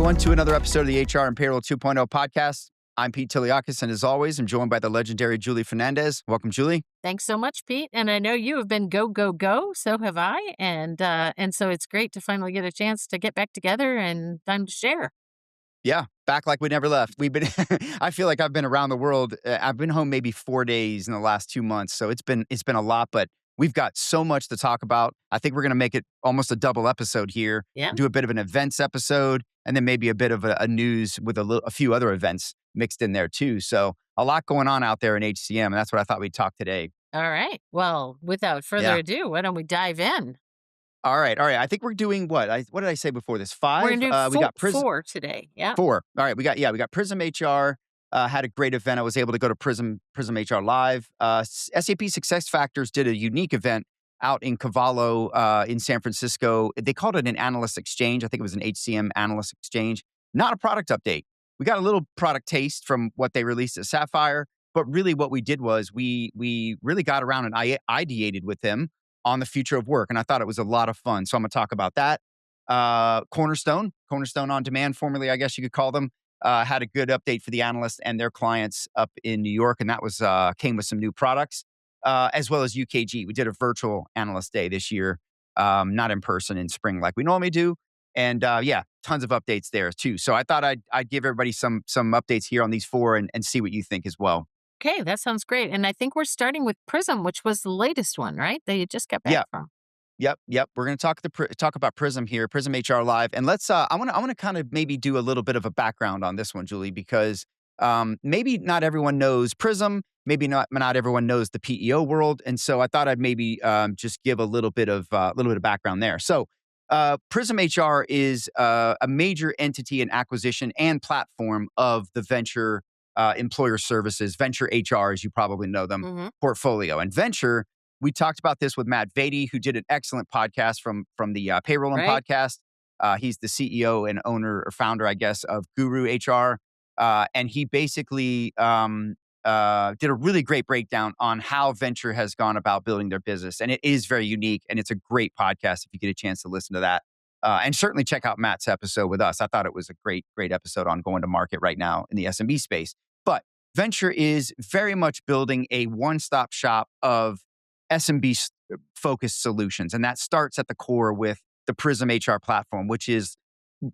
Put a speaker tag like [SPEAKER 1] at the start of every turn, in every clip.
[SPEAKER 1] everyone, to another episode of the HR and Payroll 2.0 podcast. I'm Pete Tiliakis, and as always, I'm joined by the legendary Julie Fernandez. Welcome, Julie.
[SPEAKER 2] Thanks so much, Pete. And I know you have been go, go, go. So have I. And so it's great to finally get a chance to get back together and time to share.
[SPEAKER 1] Yeah, back like we never left. We've been. I feel like I've been around the world. I've been home maybe 4 days in the last 2 months, so it's been a lot. But we've got so much to talk about. I think we're going to make it almost a double episode here.
[SPEAKER 2] Yeah.
[SPEAKER 1] Do a bit of an events episode, and then maybe a bit of a news with a few other events mixed in there too. So a lot going on out there in HCM, and that's what I thought we'd talk today.
[SPEAKER 2] All right. Well, without further ado, why don't we dive in?
[SPEAKER 1] All right. I think we're doing what? What did I say before this? 5?
[SPEAKER 2] We're going to do
[SPEAKER 1] we got
[SPEAKER 2] four today. Yeah.
[SPEAKER 1] 4. All right. We got PrismHR. Had a great event. I was able to go to PrismHRLIVE. SAP SuccessFactors did a unique event out in Cavallo in San Francisco. They called it an analyst exchange. I think it was an HCM analyst exchange. Not a product update. We got a little product taste from what they released at Sapphire, but really what we did was we really got around and ideated with them on the future of work, and I thought it was a lot of fun. So I'm going to talk about that. Cornerstone on Demand, formerly, I guess you could call them, had a good update for the analysts and their clients up in New York, and that was came with some new products, as well as UKG. We did a virtual analyst day this year, not in person in spring like we normally do. And tons of updates there too. So I thought I'd give everybody some updates here on these 4 and see what you think as well.
[SPEAKER 2] Okay, that sounds great. And I think we're starting with Prism, which was the latest one, right? That you just got back from.
[SPEAKER 1] Yep. We're going to talk about Prism here, PrismHRLIVE, and let's. I want to kind of maybe do a little bit of a background on this one, Julie, because maybe not everyone knows Prism, maybe not everyone knows the PEO world, and so I thought I'd maybe just give a little bit of background there. So. PrismHR is a major entity and acquisition and platform of the venture employer services, venture HR, as you probably know them, portfolio. And venture, we talked about this with Matt Vady, who did an excellent podcast from the Payroll podcast. He's the CEO and owner or founder, I guess, of Guru HR. And he basically did a really great breakdown on how venture has gone about building their business. And it is very unique, and it's a great podcast if you get a chance to listen to that. And certainly check out Matt's episode with us. I thought it was a great episode on going to market right now in the SMB space. But venture is very much building a one-stop shop of SMB-focused solutions. And that starts at the core with the PrismHR platform, which is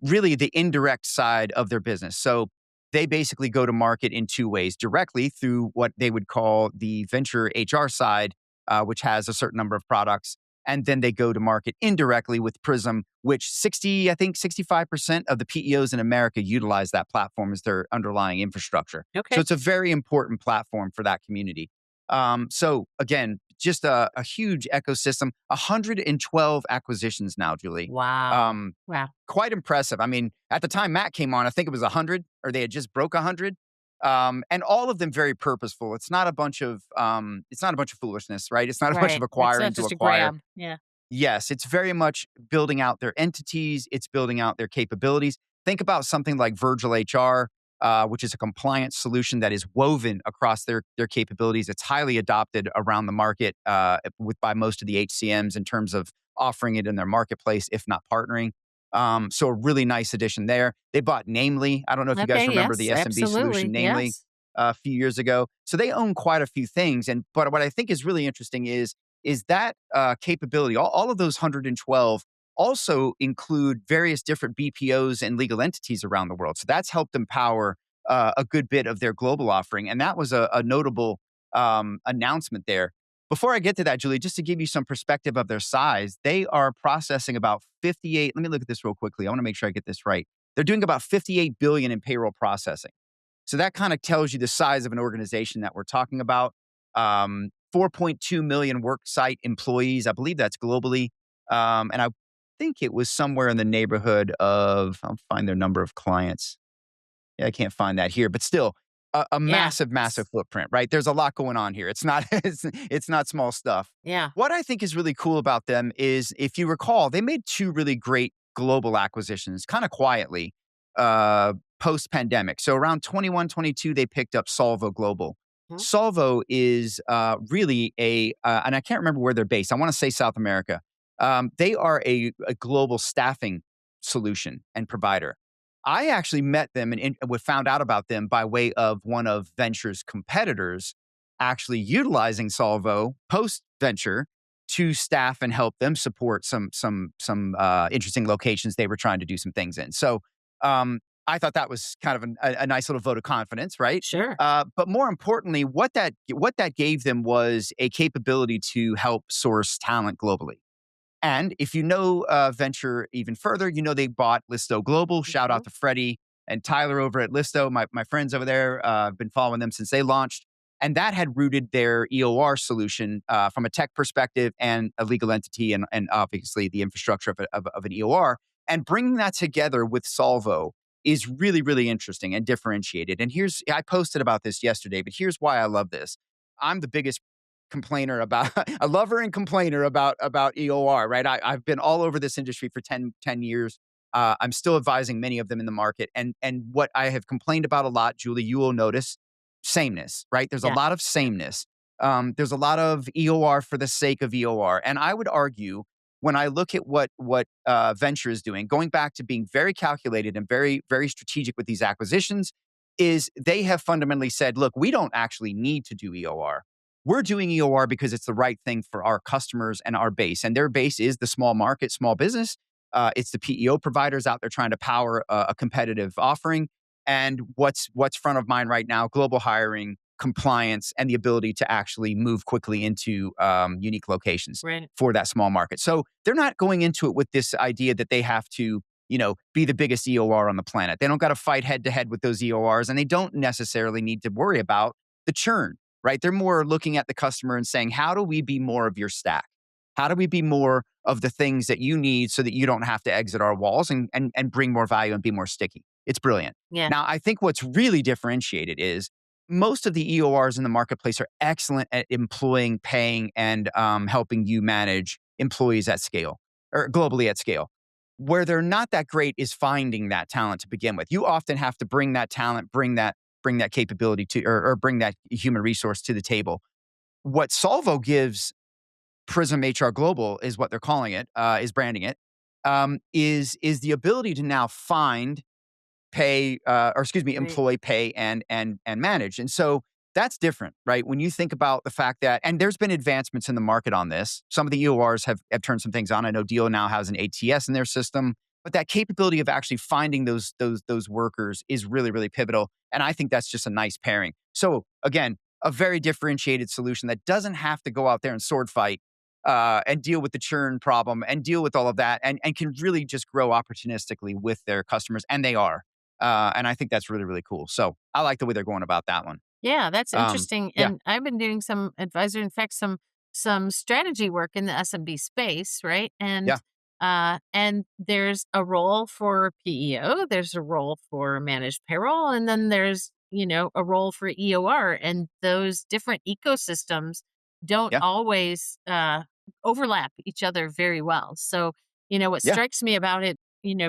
[SPEAKER 1] really the indirect side of their business. So they basically go to market in 2 ways: directly through what they would call the venture HR side, which has a certain number of products. And then they go to market indirectly with Prism, which 65% of the PEOs in America utilize that platform as their underlying infrastructure.
[SPEAKER 2] Okay.
[SPEAKER 1] So it's a very important platform for that community. So again, just a huge ecosystem, 112 acquisitions now, Julie.
[SPEAKER 2] Wow. Wow.
[SPEAKER 1] Quite impressive. I mean, at the time Matt came on, I think it was 100, or they had just broke 100. And all of them very purposeful. It's not a bunch of foolishness, right? It's not a bunch of acquiring to acquire.
[SPEAKER 2] Yeah.
[SPEAKER 1] Yes, it's very much building out their entities. It's building out their capabilities. Think about something like Virtual HR, which is a compliance solution that is woven across their capabilities. It's highly adopted around the market by most of the HCMs in terms of offering it in their marketplace, if not partnering. So a really nice addition there. They bought Namely. I don't know if you guys remember the SMB solution, Namely, a few years ago. So they own quite a few things. But what I think is really interesting is that capability. All of those 112 also include various different BPOs and legal entities around the world. So that's helped empower a good bit of their global offering. And that was a notable announcement there. Before I get to that, Julie, just to give you some perspective of their size, they are processing about 58. Let me look at this real quickly. I want to make sure I get this right. They're doing about 58 billion in payroll processing. So that kind of tells you the size of an organization that we're talking about. 4.2 million worksite employees. I believe that's globally. And I think it was somewhere in the neighborhood of, I'll find their number of clients. Yeah, I can't find that here, but still a massive footprint, right? There's a lot going on here. It's not, it's not small stuff.
[SPEAKER 2] Yeah.
[SPEAKER 1] What I think is really cool about them is, if you recall, they made 2 really great global acquisitions kind of quietly post-pandemic. So around 21, 22, they picked up Solvo Global. Solvo is really and I can't remember where they're based. I want to say South America. They are a global staffing solution and provider. I actually met them and found out about them by way of one of Venture's competitors actually utilizing Solvo post Venture to staff and help them support some interesting locations they were trying to do some things in. So I thought that was kind of a nice little vote of confidence, right?
[SPEAKER 2] Sure.
[SPEAKER 1] But more importantly, what that gave them was a capability to help source talent globally. And if you know Venture even further, you know they bought Listo Global. Shout
[SPEAKER 2] Mhm.
[SPEAKER 1] out to Freddie and Tyler over at Listo. My friends over there, I've been following them since they launched. And that had rooted their EOR solution from a tech perspective and a legal entity and obviously the infrastructure of an EOR. And bringing that together with Solvo is really, really interesting and differentiated. And I posted about this yesterday, but here's why I love this. I'm the biggest complainer about a lover and complainer about EOR, right? I've been all over this industry for 10 years. I'm still advising many of them in the market. And what I have complained about a lot, Julie, you will notice sameness, right? There's a
[SPEAKER 2] Yeah.
[SPEAKER 1] lot of sameness. There's a lot of EOR for the sake of EOR. And I would argue when I look at what Venture is doing, going back to being very calculated and very, very strategic with these acquisitions, is they have fundamentally said, look, we don't actually need to do EOR. We're doing EOR because it's the right thing for our customers and our base. And their base is the small market, small business. It's the PEO providers out there trying to power a competitive offering. And what's front of mind right now, global hiring, compliance, and the ability to actually move quickly into unique locations
[SPEAKER 2] Right.
[SPEAKER 1] for that small market. So they're not going into it with this idea that they have to, be the biggest EOR on the planet. They don't got to fight head to head with those EORs, and they don't necessarily need to worry about the churn, right? They're more looking at the customer and saying, how do we be more of your stack? How do we be more of the things that you need so that you don't have to exit our walls and bring more value and be more sticky? It's brilliant.
[SPEAKER 2] Yeah.
[SPEAKER 1] Now, I think what's really differentiated is most of the EORs in the marketplace are excellent at employing, paying, and helping you manage employees at scale or globally at scale. Where they're not that great is finding that talent to begin with. You often have to bring that talent, bring that capability to, or bring that human resource to the table. What Solvo gives Prism HR Global is what they're calling it, is branding it, is the ability to now find, pay, or excuse me,
[SPEAKER 2] Right.
[SPEAKER 1] employ, pay, and manage. And so that's different, right? When you think about the fact that, and there's been advancements in the market on this. Some of the EORs have turned some things on. I know Deal now has an ATS in their system, but that capability of actually finding those workers is really, really pivotal. And I think that's just a nice pairing. So again, a very differentiated solution that doesn't have to go out there and sword fight and deal with the churn problem and deal with all of that and can really just grow opportunistically with their customers. And they are. And I think that's really, really cool. So I like the way they're going about that one.
[SPEAKER 2] Yeah, that's interesting.
[SPEAKER 1] Yeah,
[SPEAKER 2] And I've been doing some advisory, in fact, some strategy work in the SMB space, right?
[SPEAKER 1] yeah,
[SPEAKER 2] And there's a role for PEO, there's a role for managed payroll, and then there's a role for EOR, and those different ecosystems don't
[SPEAKER 1] yeah,
[SPEAKER 2] always overlap each other very well. So, what
[SPEAKER 1] yeah,
[SPEAKER 2] strikes me about it,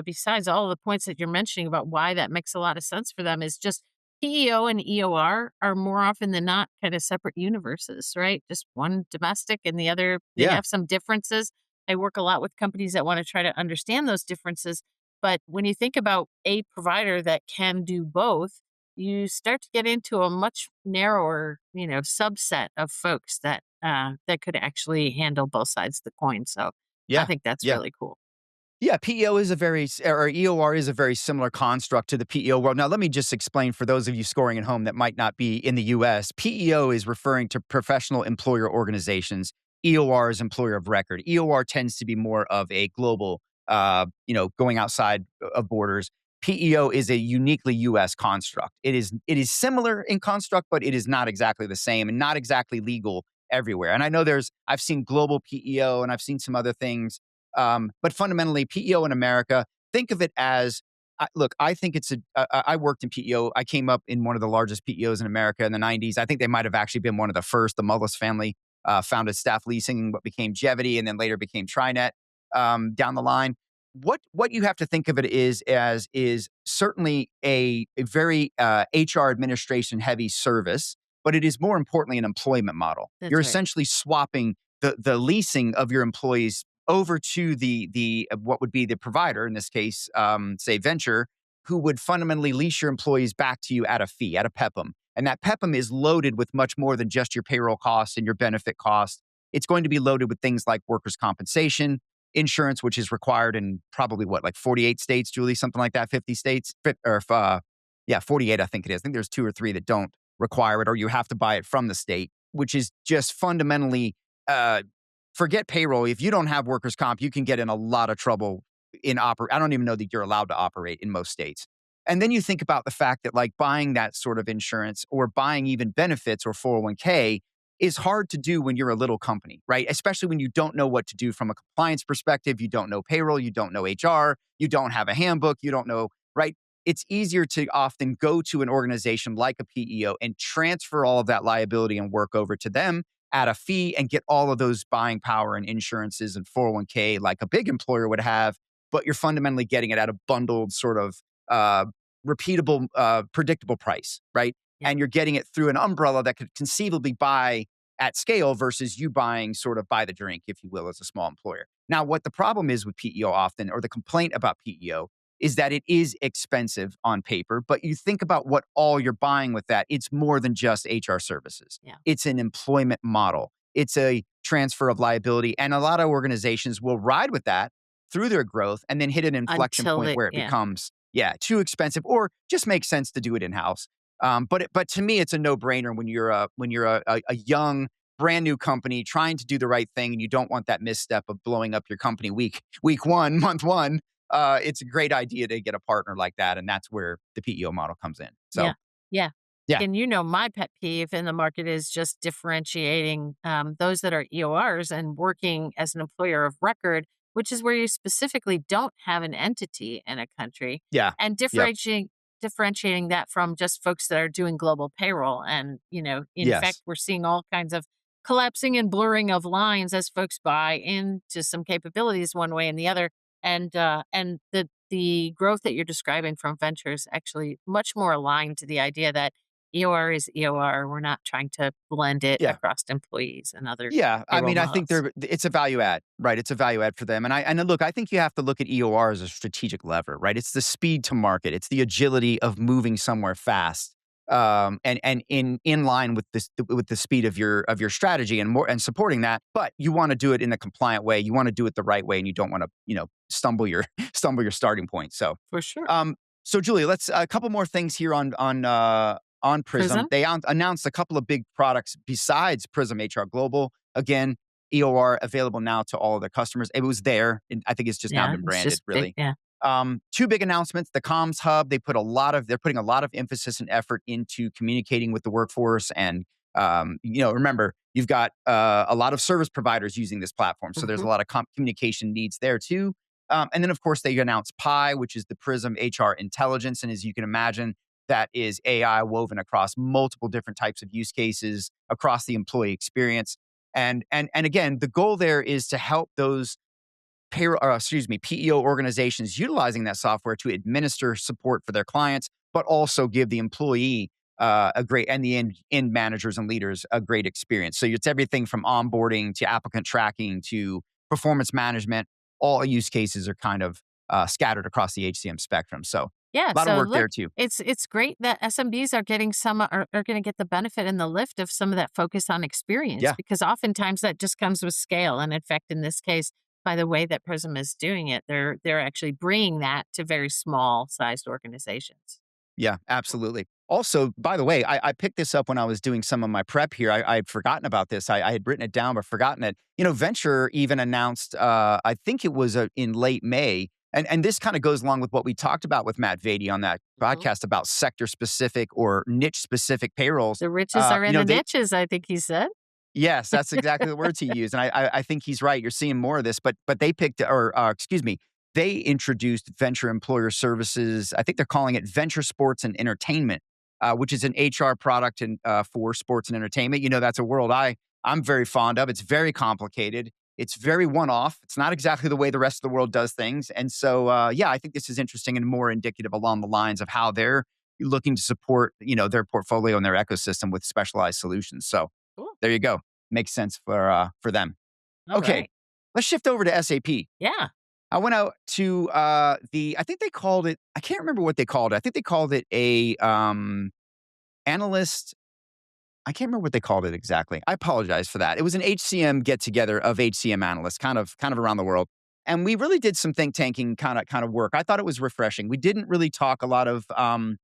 [SPEAKER 2] besides all the points that you're mentioning about why that makes a lot of sense for them, is just PEO and EOR are more often than not kind of separate universes, right? Just one domestic and the other, they
[SPEAKER 1] yeah,
[SPEAKER 2] have some differences. I work a lot with companies that want to try to understand those differences. But when you think about a provider that can do both, you start to get into a much narrower, subset of folks that could actually handle both sides of the coin. So I
[SPEAKER 1] yeah,
[SPEAKER 2] think that's
[SPEAKER 1] yeah.
[SPEAKER 2] really cool.
[SPEAKER 1] Yeah, PEO is or EOR is a very similar construct to the PEO world. Now, let me just explain for those of you scoring at home that might not be in the US. PEO is referring to professional employer organizations. EOR is employer of record. EOR tends to be more of a global, going outside of borders. PEO is a uniquely US construct. It is similar in construct, but it is not exactly the same and not exactly legal everywhere. And I know I've seen global PEO and I've seen some other things but fundamentally, PEO in America, think of it as look, I think I worked in PEO. I came up in one of the largest PEOs in America in the 90s. I think they might have actually been one of the first. The Mullis family founded Staff Leasing, what became Jevity, and then later became TriNet down the line. What you have to think of it is certainly a very HR administration heavy service, but it is more importantly an employment model. You're
[SPEAKER 2] That's right.
[SPEAKER 1] essentially swapping the leasing of your employees over to the what would be the provider in this case, say Venture, who would fundamentally lease your employees back to you at a fee, at a PEPM. And that PEPM is loaded with much more than just your payroll costs and your benefit costs. It's going to be loaded with things like workers' compensation, insurance, which is required in probably like 48 states, Julie, something like that, 50 states, or yeah, 48, I think it is. I think there's 2 or 3 that don't require it, or you have to buy it from the state, which is just fundamentally, forget payroll. If you don't have workers' comp, you can get in a lot of trouble I don't even know that you're allowed to operate in most states. And then you think about the fact that like buying that sort of insurance or buying even benefits or 401k is hard to do when you're a little company, right? Especially when you don't know what to do from a compliance perspective. You don't know payroll, you don't know HR, you don't have a handbook, you don't know, right? It's easier to often go to an organization like a PEO and transfer all of that liability and work over to them at a fee and get all of those buying power and insurances and 401k like a big employer would have, but you're fundamentally getting it at a bundled sort of repeatable, predictable price, right?
[SPEAKER 2] Yeah.
[SPEAKER 1] And you're getting it through an umbrella that could conceivably buy at scale versus you buying sort of by the drink, if you will, as a small employer. Now, what the problem is with PEO often, or the complaint about PEO, is that it is expensive on paper, but you think about what all you're buying with that, it's more than just HR services.
[SPEAKER 2] Yeah.
[SPEAKER 1] It's an employment model. It's a transfer of liability. And a lot of organizations will ride with that through their growth and then hit an inflection point where it becomes, too expensive or just makes sense to do it in-house. But to me, it's a no-brainer when you're a young, brand new company trying to do the right thing and you don't want that misstep of blowing up your company week 1, month 1. It's a great idea to get a partner like that, and that's where the PEO model comes in. So,
[SPEAKER 2] yeah.
[SPEAKER 1] Yeah.
[SPEAKER 2] And my pet peeve in the market is just differentiating those that are EORs and working as an employer of record, which is where you specifically don't have an entity in a country,
[SPEAKER 1] Yeah.
[SPEAKER 2] and
[SPEAKER 1] Yep.
[SPEAKER 2] differentiating that from just folks that are doing global payroll. And in fact,
[SPEAKER 1] Yes.
[SPEAKER 2] we're seeing all kinds of collapsing and blurring of lines as folks buy into some capabilities one way and the other. And the growth that you're describing from ventures actually much more aligned to the idea that EOR is EOR. We're not trying to blend it
[SPEAKER 1] Yeah.
[SPEAKER 2] across employees and other
[SPEAKER 1] Yeah. I
[SPEAKER 2] payroll
[SPEAKER 1] mean, I think
[SPEAKER 2] models.
[SPEAKER 1] it's a value add, right? It's a value add for them. And look, I think you have to look at EOR as a strategic lever, right? It's the speed to market. It's the agility of moving somewhere fast. And in line with the speed of your strategy and supporting that, but you want to do it in a compliant way. You want to do it the right way, and you don't want to stumble your starting point. So
[SPEAKER 2] For sure.
[SPEAKER 1] so Julie, let's a couple more things here on Prism.
[SPEAKER 2] Prism?
[SPEAKER 1] They announced a couple of big products besides Prism HR Global. Again, EOR available now to all of their customers. It was there, and I think it's just now
[SPEAKER 2] Yeah,
[SPEAKER 1] been
[SPEAKER 2] it's
[SPEAKER 1] branded.
[SPEAKER 2] just big.
[SPEAKER 1] Really,
[SPEAKER 2] Yeah.
[SPEAKER 1] 2 big announcements. The Comms Hub. They're putting a lot of emphasis and effort into communicating with the workforce. And remember, you've got a lot of service providers using this platform, so there's a
[SPEAKER 2] Mhm.
[SPEAKER 1] lot of communication needs there too. And then, of course, they announced Pi, which is the Prism HR Intelligence. And as you can imagine, that is AI woven across multiple different types of use cases across the employee experience. And again, the goal there is to help those PEO organizations utilizing that software to administer support for their clients, but also give the employee and the end managers and leaders a great experience. So it's everything from onboarding to applicant tracking to performance management. All use cases are kind of scattered across the HCM spectrum. So
[SPEAKER 2] Yeah.
[SPEAKER 1] a lot of
[SPEAKER 2] So
[SPEAKER 1] work
[SPEAKER 2] look,
[SPEAKER 1] there too.
[SPEAKER 2] it's great that SMBs are getting are going to get the benefit and the lift of some of that focus on experience,
[SPEAKER 1] Yeah.
[SPEAKER 2] because oftentimes that just comes with scale. And in fact, in this case, by the way that Prism is doing it, they're actually bringing that to very small sized organizations.
[SPEAKER 1] Yeah, absolutely. Also, by the way, I picked this up when I was doing some of my prep here. I had forgotten about this. I had written it down, but forgotten it. Venture even announced, I think it was in late May. And this kind of goes along with what we talked about with Matt Vady on that
[SPEAKER 2] Mhm.
[SPEAKER 1] podcast about sector specific or niche specific payrolls.
[SPEAKER 2] The riches are in the
[SPEAKER 1] They
[SPEAKER 2] niches, I think he said.
[SPEAKER 1] Yes, that's exactly the words he used, and I think he's right. You're seeing more of this, but they picked, or excuse me, they introduced Venture Employer Services. I think they're calling it Venture Sports and Entertainment, which is an HR product and for sports and entertainment. That's a world I'm very fond of. It's very complicated. It's very one-off. It's not exactly the way the rest of the world does things, and so I think this is interesting and more indicative along the lines of how they're looking to support their portfolio and their ecosystem with specialized solutions. So.
[SPEAKER 2] Cool.
[SPEAKER 1] There you go. Makes sense for them.
[SPEAKER 2] All
[SPEAKER 1] Okay,
[SPEAKER 2] right.
[SPEAKER 1] let's shift over to SAP.
[SPEAKER 2] Yeah.
[SPEAKER 1] I went out to I think they called it, I can't remember what they called it. I think they called it a analyst. I can't remember what they called it exactly. I apologize for that. It was an HCM get together of HCM analysts, kind of around the world. And we really did some think tanking kind of work. I thought it was refreshing. We didn't really talk a lot of product.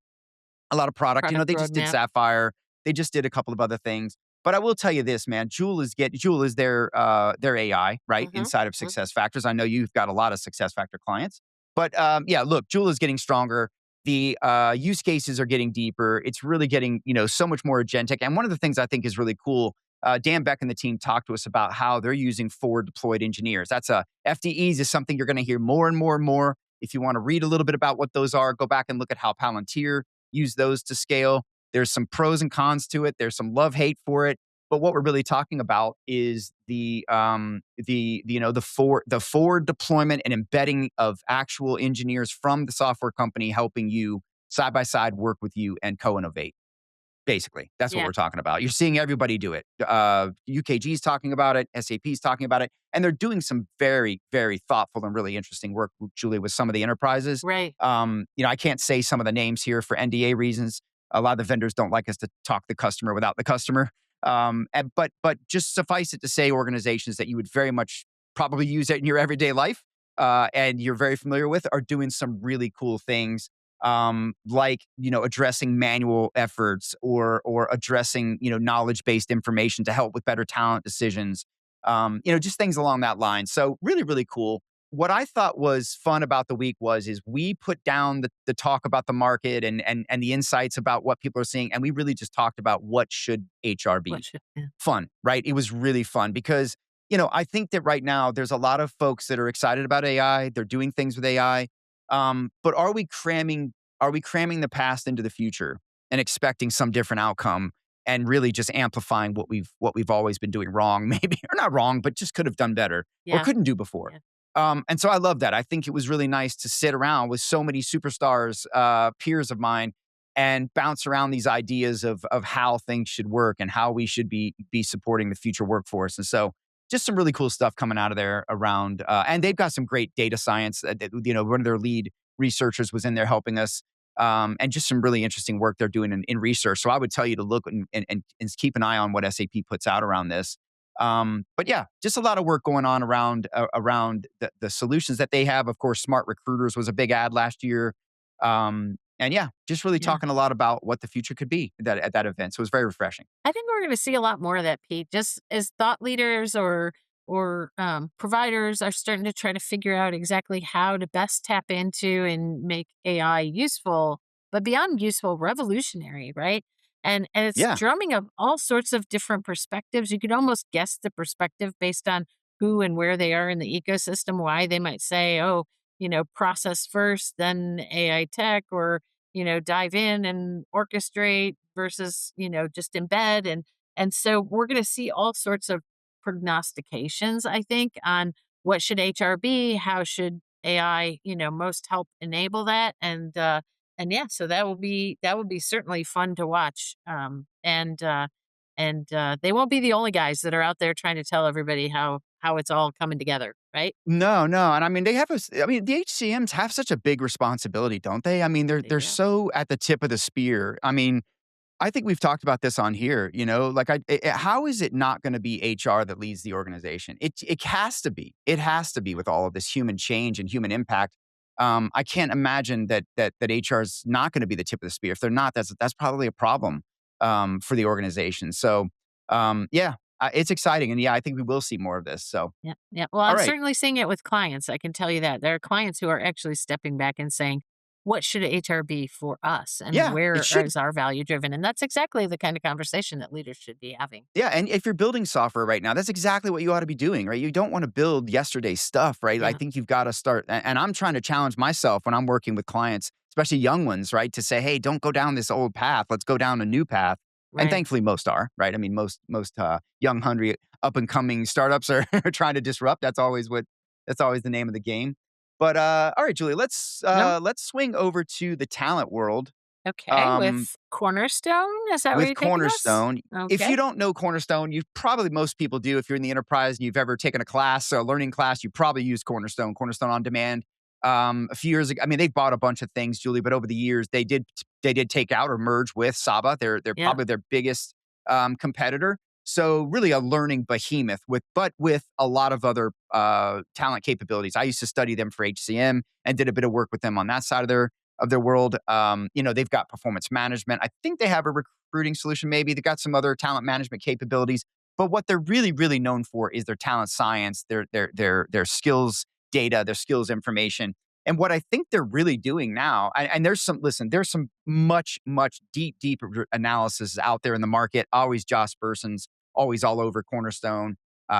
[SPEAKER 2] Product
[SPEAKER 1] They just did
[SPEAKER 2] roadmap.
[SPEAKER 1] Sapphire. They just did a couple of other things. But I will tell you this, man. Joule is their AI, right?
[SPEAKER 2] Hmm.
[SPEAKER 1] Inside of SuccessFactors. I know you've got a lot of SuccessFactor clients. But yeah, look, Joule is getting stronger. The use cases are getting deeper. It's really getting, so much more agentic. And one of the things I think is really cool, Dan Beck and the team talked to us about how they're using forward deployed engineers. That's FDEs is something you're going to hear more and more and more. If you want to read a little bit about what those are, go back and look at how Palantir use those to scale. There's some pros and cons to it. There's some love hate for it. But what we're really talking about is the forward deployment and embedding of actual engineers from the software company helping you side by side work with you and co-innovate. Basically, that's what
[SPEAKER 2] Yeah.
[SPEAKER 1] we're talking about. You're seeing everybody do it. UKG is talking about it. SAP is talking about it. And they're doing some very, very thoughtful and really interesting work, Julie, with some of the enterprises.
[SPEAKER 2] Right.
[SPEAKER 1] I can't say some of the names here for NDA reasons. A lot of the vendors don't like us to talk the customer without the customer. But just suffice it to say, organizations that you would very much probably use it in your everyday life and you're very familiar with are doing some really cool things addressing manual efforts or addressing, knowledge-based information to help with better talent decisions, just things along that line. So really, really cool. What I thought was fun about the week is we put down the talk about the market and the insights about what people are seeing. And we really just talked about what should HR be.
[SPEAKER 2] Yeah.
[SPEAKER 1] Fun, right? It was really fun because, I think that right now there's a lot of folks that are excited about AI. They're doing things with AI. But are we cramming the past into the future and expecting some different outcome and really just amplifying what we've always been doing wrong, maybe, or not wrong, but just could have done better or
[SPEAKER 2] Yeah.
[SPEAKER 1] couldn't do before.
[SPEAKER 2] Yeah.
[SPEAKER 1] And so I love that. I think it was really nice to sit around with so many superstars, peers of mine, and bounce around these ideas of how things should work and how we should be supporting the future workforce. And so just some really cool stuff coming out of there around, and they've got some great data science. One of their lead researchers was in there helping us, and just some really interesting work they're doing in research. So I would tell you to look and keep an eye on what SAP puts out around this. But yeah, just a lot of work going on around the solutions that they have. Of course, Smart Recruiters was a big ad last year. And yeah, just really
[SPEAKER 2] Yeah.
[SPEAKER 1] talking a lot about what the future could be at that event. So it was very refreshing.
[SPEAKER 2] I think we're going to see a lot more of that, Pete. Just as thought leaders or providers are starting to try to figure out exactly how to best tap into and make AI useful, but beyond useful, revolutionary, right? And it's
[SPEAKER 1] Yeah.
[SPEAKER 2] drumming up all sorts of different perspectives. You could almost guess the perspective based on who and where they are in the ecosystem. Why they might say, "Oh, process first, then AI tech," or dive in and orchestrate versus, just embed. And so we're going to see all sorts of prognostications, I think, on what should HR be, how should AI, most help enable that. And yeah, so that will be certainly fun to watch. And they won't be the only guys that are out there trying to tell everybody how it's all coming together, right?
[SPEAKER 1] No, no, and I mean, the HCMs have such a big responsibility, don't they? I mean,
[SPEAKER 2] They
[SPEAKER 1] they're
[SPEAKER 2] do.
[SPEAKER 1] so at the tip of the spear. I mean, I think we've talked about this on here, like how is it not going to be HR that leads the organization? It has to be. It has to be with all of this human change and human impact. I can't imagine that HR is not going to be the tip of the spear. If they're not, that's probably a problem for the organization. So yeah, it's exciting, and yeah, I think we will see more of this. So
[SPEAKER 2] Yeah, yeah. Well,
[SPEAKER 1] all
[SPEAKER 2] I'm
[SPEAKER 1] right,
[SPEAKER 2] certainly seeing it with clients. I can tell you that. There are clients who are actually stepping back and saying, what should HR be for us? And
[SPEAKER 1] yeah, it
[SPEAKER 2] where
[SPEAKER 1] should.
[SPEAKER 2] is our value driven? And that's exactly the kind of conversation that leaders should be having.
[SPEAKER 1] Yeah, and if you're building software right now, that's exactly what you ought to be doing, right? You don't want to build yesterday's stuff, right? I
[SPEAKER 2] Yeah,
[SPEAKER 1] think you've got to start, and I'm trying to challenge myself when I'm working with clients, especially young ones, right? To say, hey, don't go down this old path. Let's go down a new path. And
[SPEAKER 2] right.
[SPEAKER 1] thankfully, most are, right? I mean, most young, hungry, up and coming startups are trying to disrupt. That's always the name of the game. But all right, Julie,
[SPEAKER 2] No,
[SPEAKER 1] let's swing over to the talent world.
[SPEAKER 2] Okay, with Cornerstone, is that where
[SPEAKER 1] With
[SPEAKER 2] you're taking us?
[SPEAKER 1] Cornerstone. If you
[SPEAKER 2] Okay.
[SPEAKER 1] don't know Cornerstone, you probably most people do. If you're in the enterprise and you've ever taken a class, a learning class, you probably use Cornerstone on Demand. A few years ago, I mean, they've bought a bunch of things, Julie, but over the years, they did take out or merge with Saba. They're
[SPEAKER 2] Yeah.
[SPEAKER 1] probably their biggest competitor. So really a learning behemoth with a lot of other talent capabilities. I used to study them for HCM and did a bit of work with them on that side of their world. They've got performance management. I think they have a recruiting solution, maybe. They've got some other talent management capabilities. But what they're really, really known for is their talent science, their skills data, their skills information. And what I think they're really doing now, and there's some much, much deep analysis out there in the market. Always Josh Berson's, always all over Cornerstone.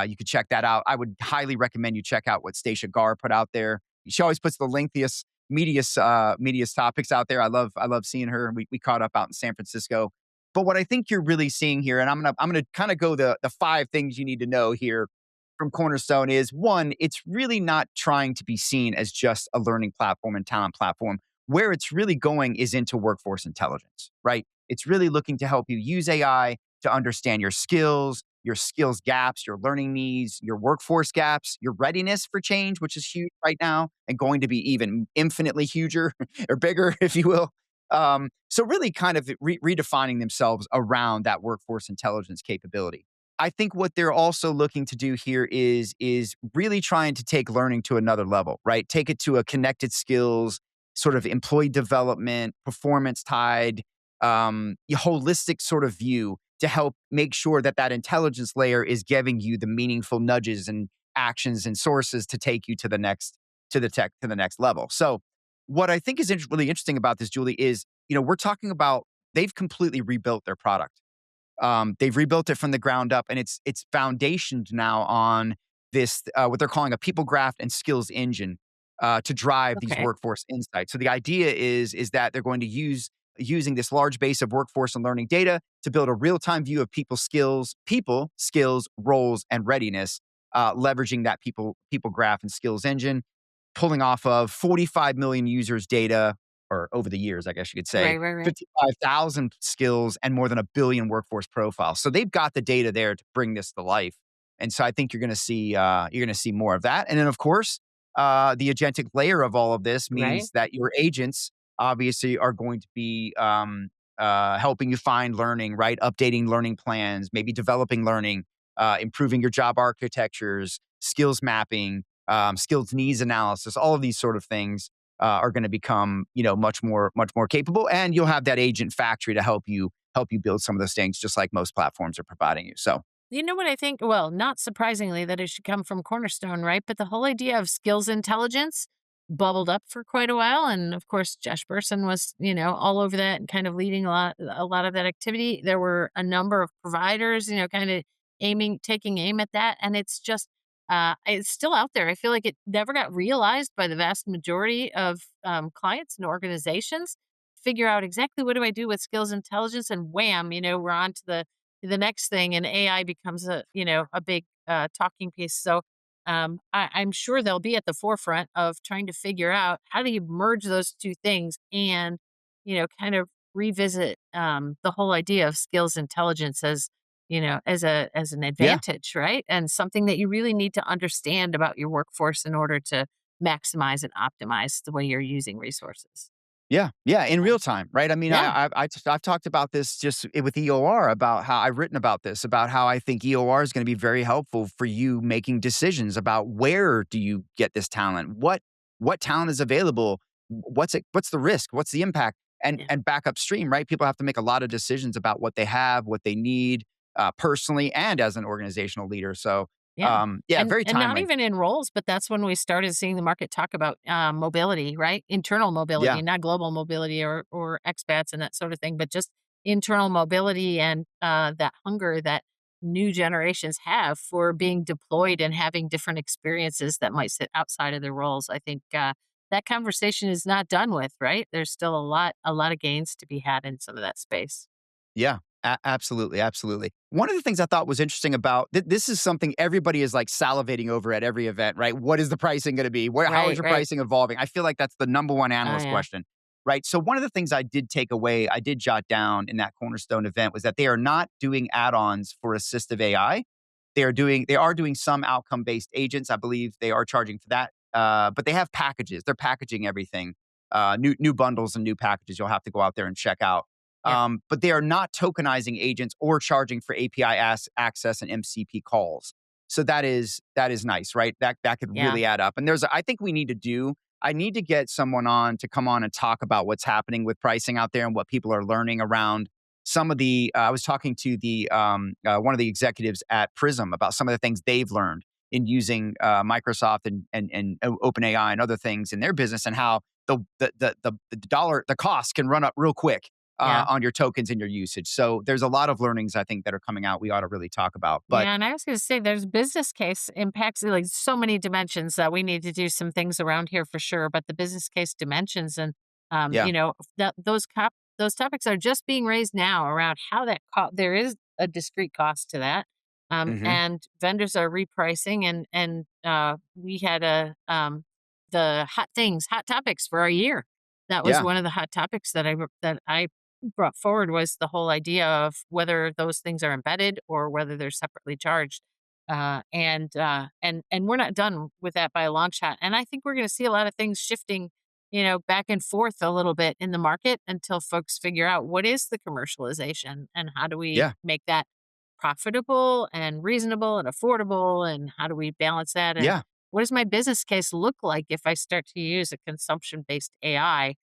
[SPEAKER 1] You could check that out. I would highly recommend you check out what Stacia Gar put out there. She always puts the lengthiest media topics out there. I love seeing her. We caught up out in San Francisco. But what I think you're really seeing here, and I'm gonna kind of go the five things you need to know here from Cornerstone is one, it's really not trying to be seen as just a learning platform and talent platform. Where it's really going is into workforce intelligence, right? It's really looking to help you use AI to understand your skills gaps, your learning needs, your workforce gaps, your readiness for change, which is huge right now and going to be even infinitely huger or bigger, if you will. So really kind of redefining themselves around that workforce intelligence capability. I think what they're also looking to do here is really trying to take learning to another level, right? Take it to a connected skills, sort of employee development, performance tied, holistic sort of view to help make sure that that intelligence layer is giving you the meaningful nudges and actions and sources to take you to the next to the next level. So what I think is really interesting about this, Julie, is we're talking about they've completely rebuilt their product. They've rebuilt it from the ground up, and it's foundationed now on this what they're calling a people graph and skills engine to drive these
[SPEAKER 2] Okay.
[SPEAKER 1] workforce insights. So the idea is that they're going to using this large base of workforce and learning data to build a real time view of people skills, roles, and readiness, leveraging that people graph and skills engine, pulling off of 45 million users' data, or over the years, I guess you could say,
[SPEAKER 2] Right, right, right.
[SPEAKER 1] 55,000 skills and more than a billion workforce profiles. So they've got the data there to bring this to life. And so I think you're going to see more of that. And then of course, the agentic layer of all of this
[SPEAKER 2] Right.
[SPEAKER 1] means that your agents obviously are going to be helping you find learning, right? Updating learning plans, maybe developing learning, improving your job architectures, skills mapping, skills needs analysis. All of these sort of things are going to become, much more capable, and you'll have that agent factory to help you build some of those things, just like most platforms are providing you. So,
[SPEAKER 2] You know what I think? Well, not surprisingly that it should come from Cornerstone, right? But the whole idea of skills intelligence bubbled up for quite a while. And of course, Josh Bersin was, all over that and kind of leading a lot of that activity. There were a number of providers, kind of taking aim at that. And it's still out there. I feel like it never got realized by the vast majority of clients and organizations. Figure out exactly what do I do with skills intelligence, and wham, we're on to the next thing, and AI becomes a big talking piece. So I'm sure they'll be at the forefront of trying to figure out how do you merge those two things and kind of revisit the whole idea of skills intelligence as as an
[SPEAKER 1] yeah.
[SPEAKER 2] advantage, right? And something that you really need to understand about your workforce in order to maximize and optimize the way you're using resources.
[SPEAKER 1] Yeah, yeah, in
[SPEAKER 2] Yeah.
[SPEAKER 1] real time, right? I mean,
[SPEAKER 2] Yeah.
[SPEAKER 1] I've talked about this just with EOR about how I've written about this, about how I think EOR is going to be very helpful for you making decisions about where do you get this talent, what talent is available, what's the risk, what's the impact,
[SPEAKER 2] Yeah.
[SPEAKER 1] and back upstream, right? People have to make a lot of decisions about what they have, what they need, personally and as an organizational leader. So,
[SPEAKER 2] Yeah.
[SPEAKER 1] yeah,
[SPEAKER 2] And
[SPEAKER 1] very
[SPEAKER 2] not
[SPEAKER 1] timely.
[SPEAKER 2] even in roles, but that's when we started seeing the market talk about mobility, right? Internal mobility,
[SPEAKER 1] Yeah,
[SPEAKER 2] not global mobility or expats and that sort of thing, but just internal mobility and that hunger that new generations have for being deployed and having different experiences that might sit outside of their roles. I think that conversation is not done with, right? There's still a lot of gains to be had in some of that space.
[SPEAKER 1] yeah, absolutely, absolutely. One of the things I thought was interesting about this is something everybody is like salivating over at every event, right? What is the pricing going to be? How is
[SPEAKER 2] Right,
[SPEAKER 1] your
[SPEAKER 2] right.
[SPEAKER 1] pricing evolving? I feel like that's the number one
[SPEAKER 2] Oh
[SPEAKER 1] analyst
[SPEAKER 2] yeah.
[SPEAKER 1] question. right? So one of the things I did take away, I did jot down in that Cornerstone event was that they are not doing add-ons for assistive AI. They are doing some outcome-based agents. I believe they are charging for that. But they have packages. They're packaging everything. New bundles and new packages you'll have to go out there and check out.
[SPEAKER 2] Yeah.
[SPEAKER 1] But they are not tokenizing agents or charging for API access and MCP calls. So that is nice, right? That could
[SPEAKER 2] Yeah.
[SPEAKER 1] really add up. And I think I need to get someone on to come on and talk about what's happening with pricing out there and what people are learning around some of the. I was talking to the one of the executives at Prism about some of the things they've learned in using Microsoft and OpenAI and other things in their business, and how the cost can run up real quick
[SPEAKER 2] Yeah.
[SPEAKER 1] on your tokens and your usage. So there's a lot of learnings I think that are coming out we ought to really talk about. But
[SPEAKER 2] Yeah, and I was going to say there's business case impacts like so many dimensions that we need to do some things around here for sure. But the business case dimensions and
[SPEAKER 1] yeah,
[SPEAKER 2] those topics are just being raised now around how there is a discrete cost to that,
[SPEAKER 1] hmm
[SPEAKER 2] and vendors are repricing and we had the hot topics for our year. That was
[SPEAKER 1] yeah,
[SPEAKER 2] one of the hot topics that I brought forward was the whole idea of whether those things are embedded or whether they're separately charged. And we're not done with that by a long shot. And I think we're going to see a lot of things shifting, back and forth a little bit in the market until folks figure out what is the commercialization and how do we
[SPEAKER 1] yeah.
[SPEAKER 2] make that profitable and reasonable and affordable, and how do we balance that, and
[SPEAKER 1] Yeah,
[SPEAKER 2] what does my business case look like if I start to use a consumption based AI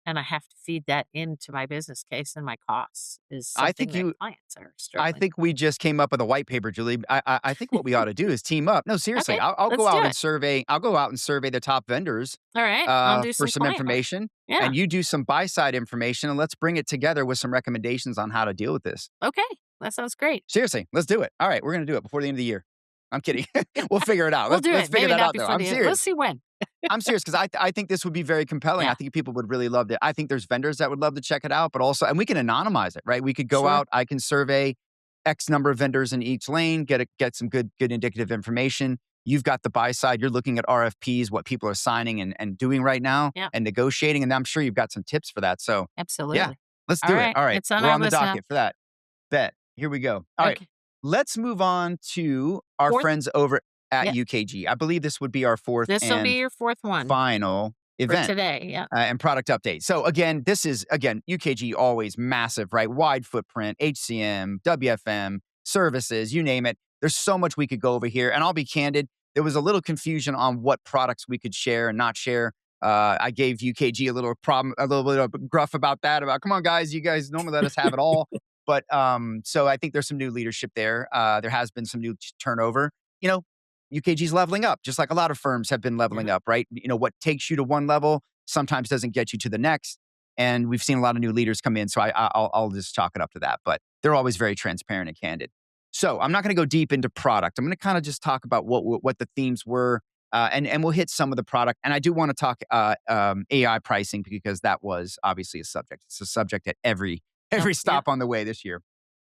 [SPEAKER 2] and I have to feed that into my business case, and my costs is
[SPEAKER 1] I
[SPEAKER 2] something
[SPEAKER 1] think
[SPEAKER 2] that
[SPEAKER 1] you.
[SPEAKER 2] clients are
[SPEAKER 1] I
[SPEAKER 2] struggling
[SPEAKER 1] think we just came up with a white paper, Julie. I think what we ought to do is team up. No,
[SPEAKER 2] with.
[SPEAKER 1] seriously,
[SPEAKER 2] Okay,
[SPEAKER 1] I'll go
[SPEAKER 2] let's do
[SPEAKER 1] out and
[SPEAKER 2] it.
[SPEAKER 1] survey. I'll go out and survey the top vendors
[SPEAKER 2] All right, I'll do
[SPEAKER 1] for
[SPEAKER 2] some
[SPEAKER 1] some
[SPEAKER 2] client work.
[SPEAKER 1] information,
[SPEAKER 2] Yeah.
[SPEAKER 1] and you do some buy side information, and let's bring it together with some recommendations on how to deal with this.
[SPEAKER 2] Okay, that sounds great.
[SPEAKER 1] Seriously, let's do it. All right, we're gonna do it before the end of the year. I'm kidding. We'll figure it out.
[SPEAKER 2] We'll do
[SPEAKER 1] Let's
[SPEAKER 2] it.
[SPEAKER 1] figure
[SPEAKER 2] Maybe
[SPEAKER 1] that
[SPEAKER 2] not
[SPEAKER 1] out though.
[SPEAKER 2] before
[SPEAKER 1] I'm
[SPEAKER 2] the end. We'll
[SPEAKER 1] serious.
[SPEAKER 2] see when.
[SPEAKER 1] I'm serious because I think this would be very compelling. I
[SPEAKER 2] Yeah,
[SPEAKER 1] think people would really love it. I think there's vendors that would love to check it out, but also, and we can anonymize it, right? We could go
[SPEAKER 2] sure.
[SPEAKER 1] out. I can survey X number of vendors in each lane, get some good indicative information. You've got the buy side. You're looking at RFPs, what people are signing and doing right now,
[SPEAKER 2] Yeah,
[SPEAKER 1] and negotiating. And I'm sure you've got some tips for that. So yeah,
[SPEAKER 2] absolutely.
[SPEAKER 1] let's
[SPEAKER 2] All
[SPEAKER 1] do it.
[SPEAKER 2] right,
[SPEAKER 1] All right,
[SPEAKER 2] it's on
[SPEAKER 1] we're
[SPEAKER 2] our
[SPEAKER 1] on the
[SPEAKER 2] list now.
[SPEAKER 1] docket for that. Bet. Here we go. All right,
[SPEAKER 2] Okay,
[SPEAKER 1] let's move on to our
[SPEAKER 2] fourth.
[SPEAKER 1] friends over at
[SPEAKER 2] Yeah,
[SPEAKER 1] UKG. I believe this would be our fourth
[SPEAKER 2] this will be
[SPEAKER 1] and
[SPEAKER 2] your fourth one
[SPEAKER 1] final
[SPEAKER 2] for
[SPEAKER 1] event
[SPEAKER 2] today. Yeah.
[SPEAKER 1] and product update. So again, this is UKG always massive, right? Wide footprint, HCM, WFM, services, you name it. There's so much we could go over here. And I'll be candid, there was a little confusion on what products we could share and not share. I gave UKG a little bit of gruff about that. About come on, guys, you guys normally let us have it all. But so I think there's some new leadership there. There has been some new turnover. You know, UKG's leveling up, just like a lot of firms have been leveling
[SPEAKER 2] Yeah.
[SPEAKER 1] up, right? What takes you to one level sometimes doesn't get you to the next. And we've seen a lot of new leaders come in, so I'll just chalk it up to that. But they're always very transparent and candid. So I'm not going to go deep into product. I'm going to kind of just talk about what the themes were, and we'll hit some of the product. And I do want to talk AI pricing because that was obviously a subject. It's a subject at every
[SPEAKER 2] Oh, yeah.
[SPEAKER 1] stop on the way this year.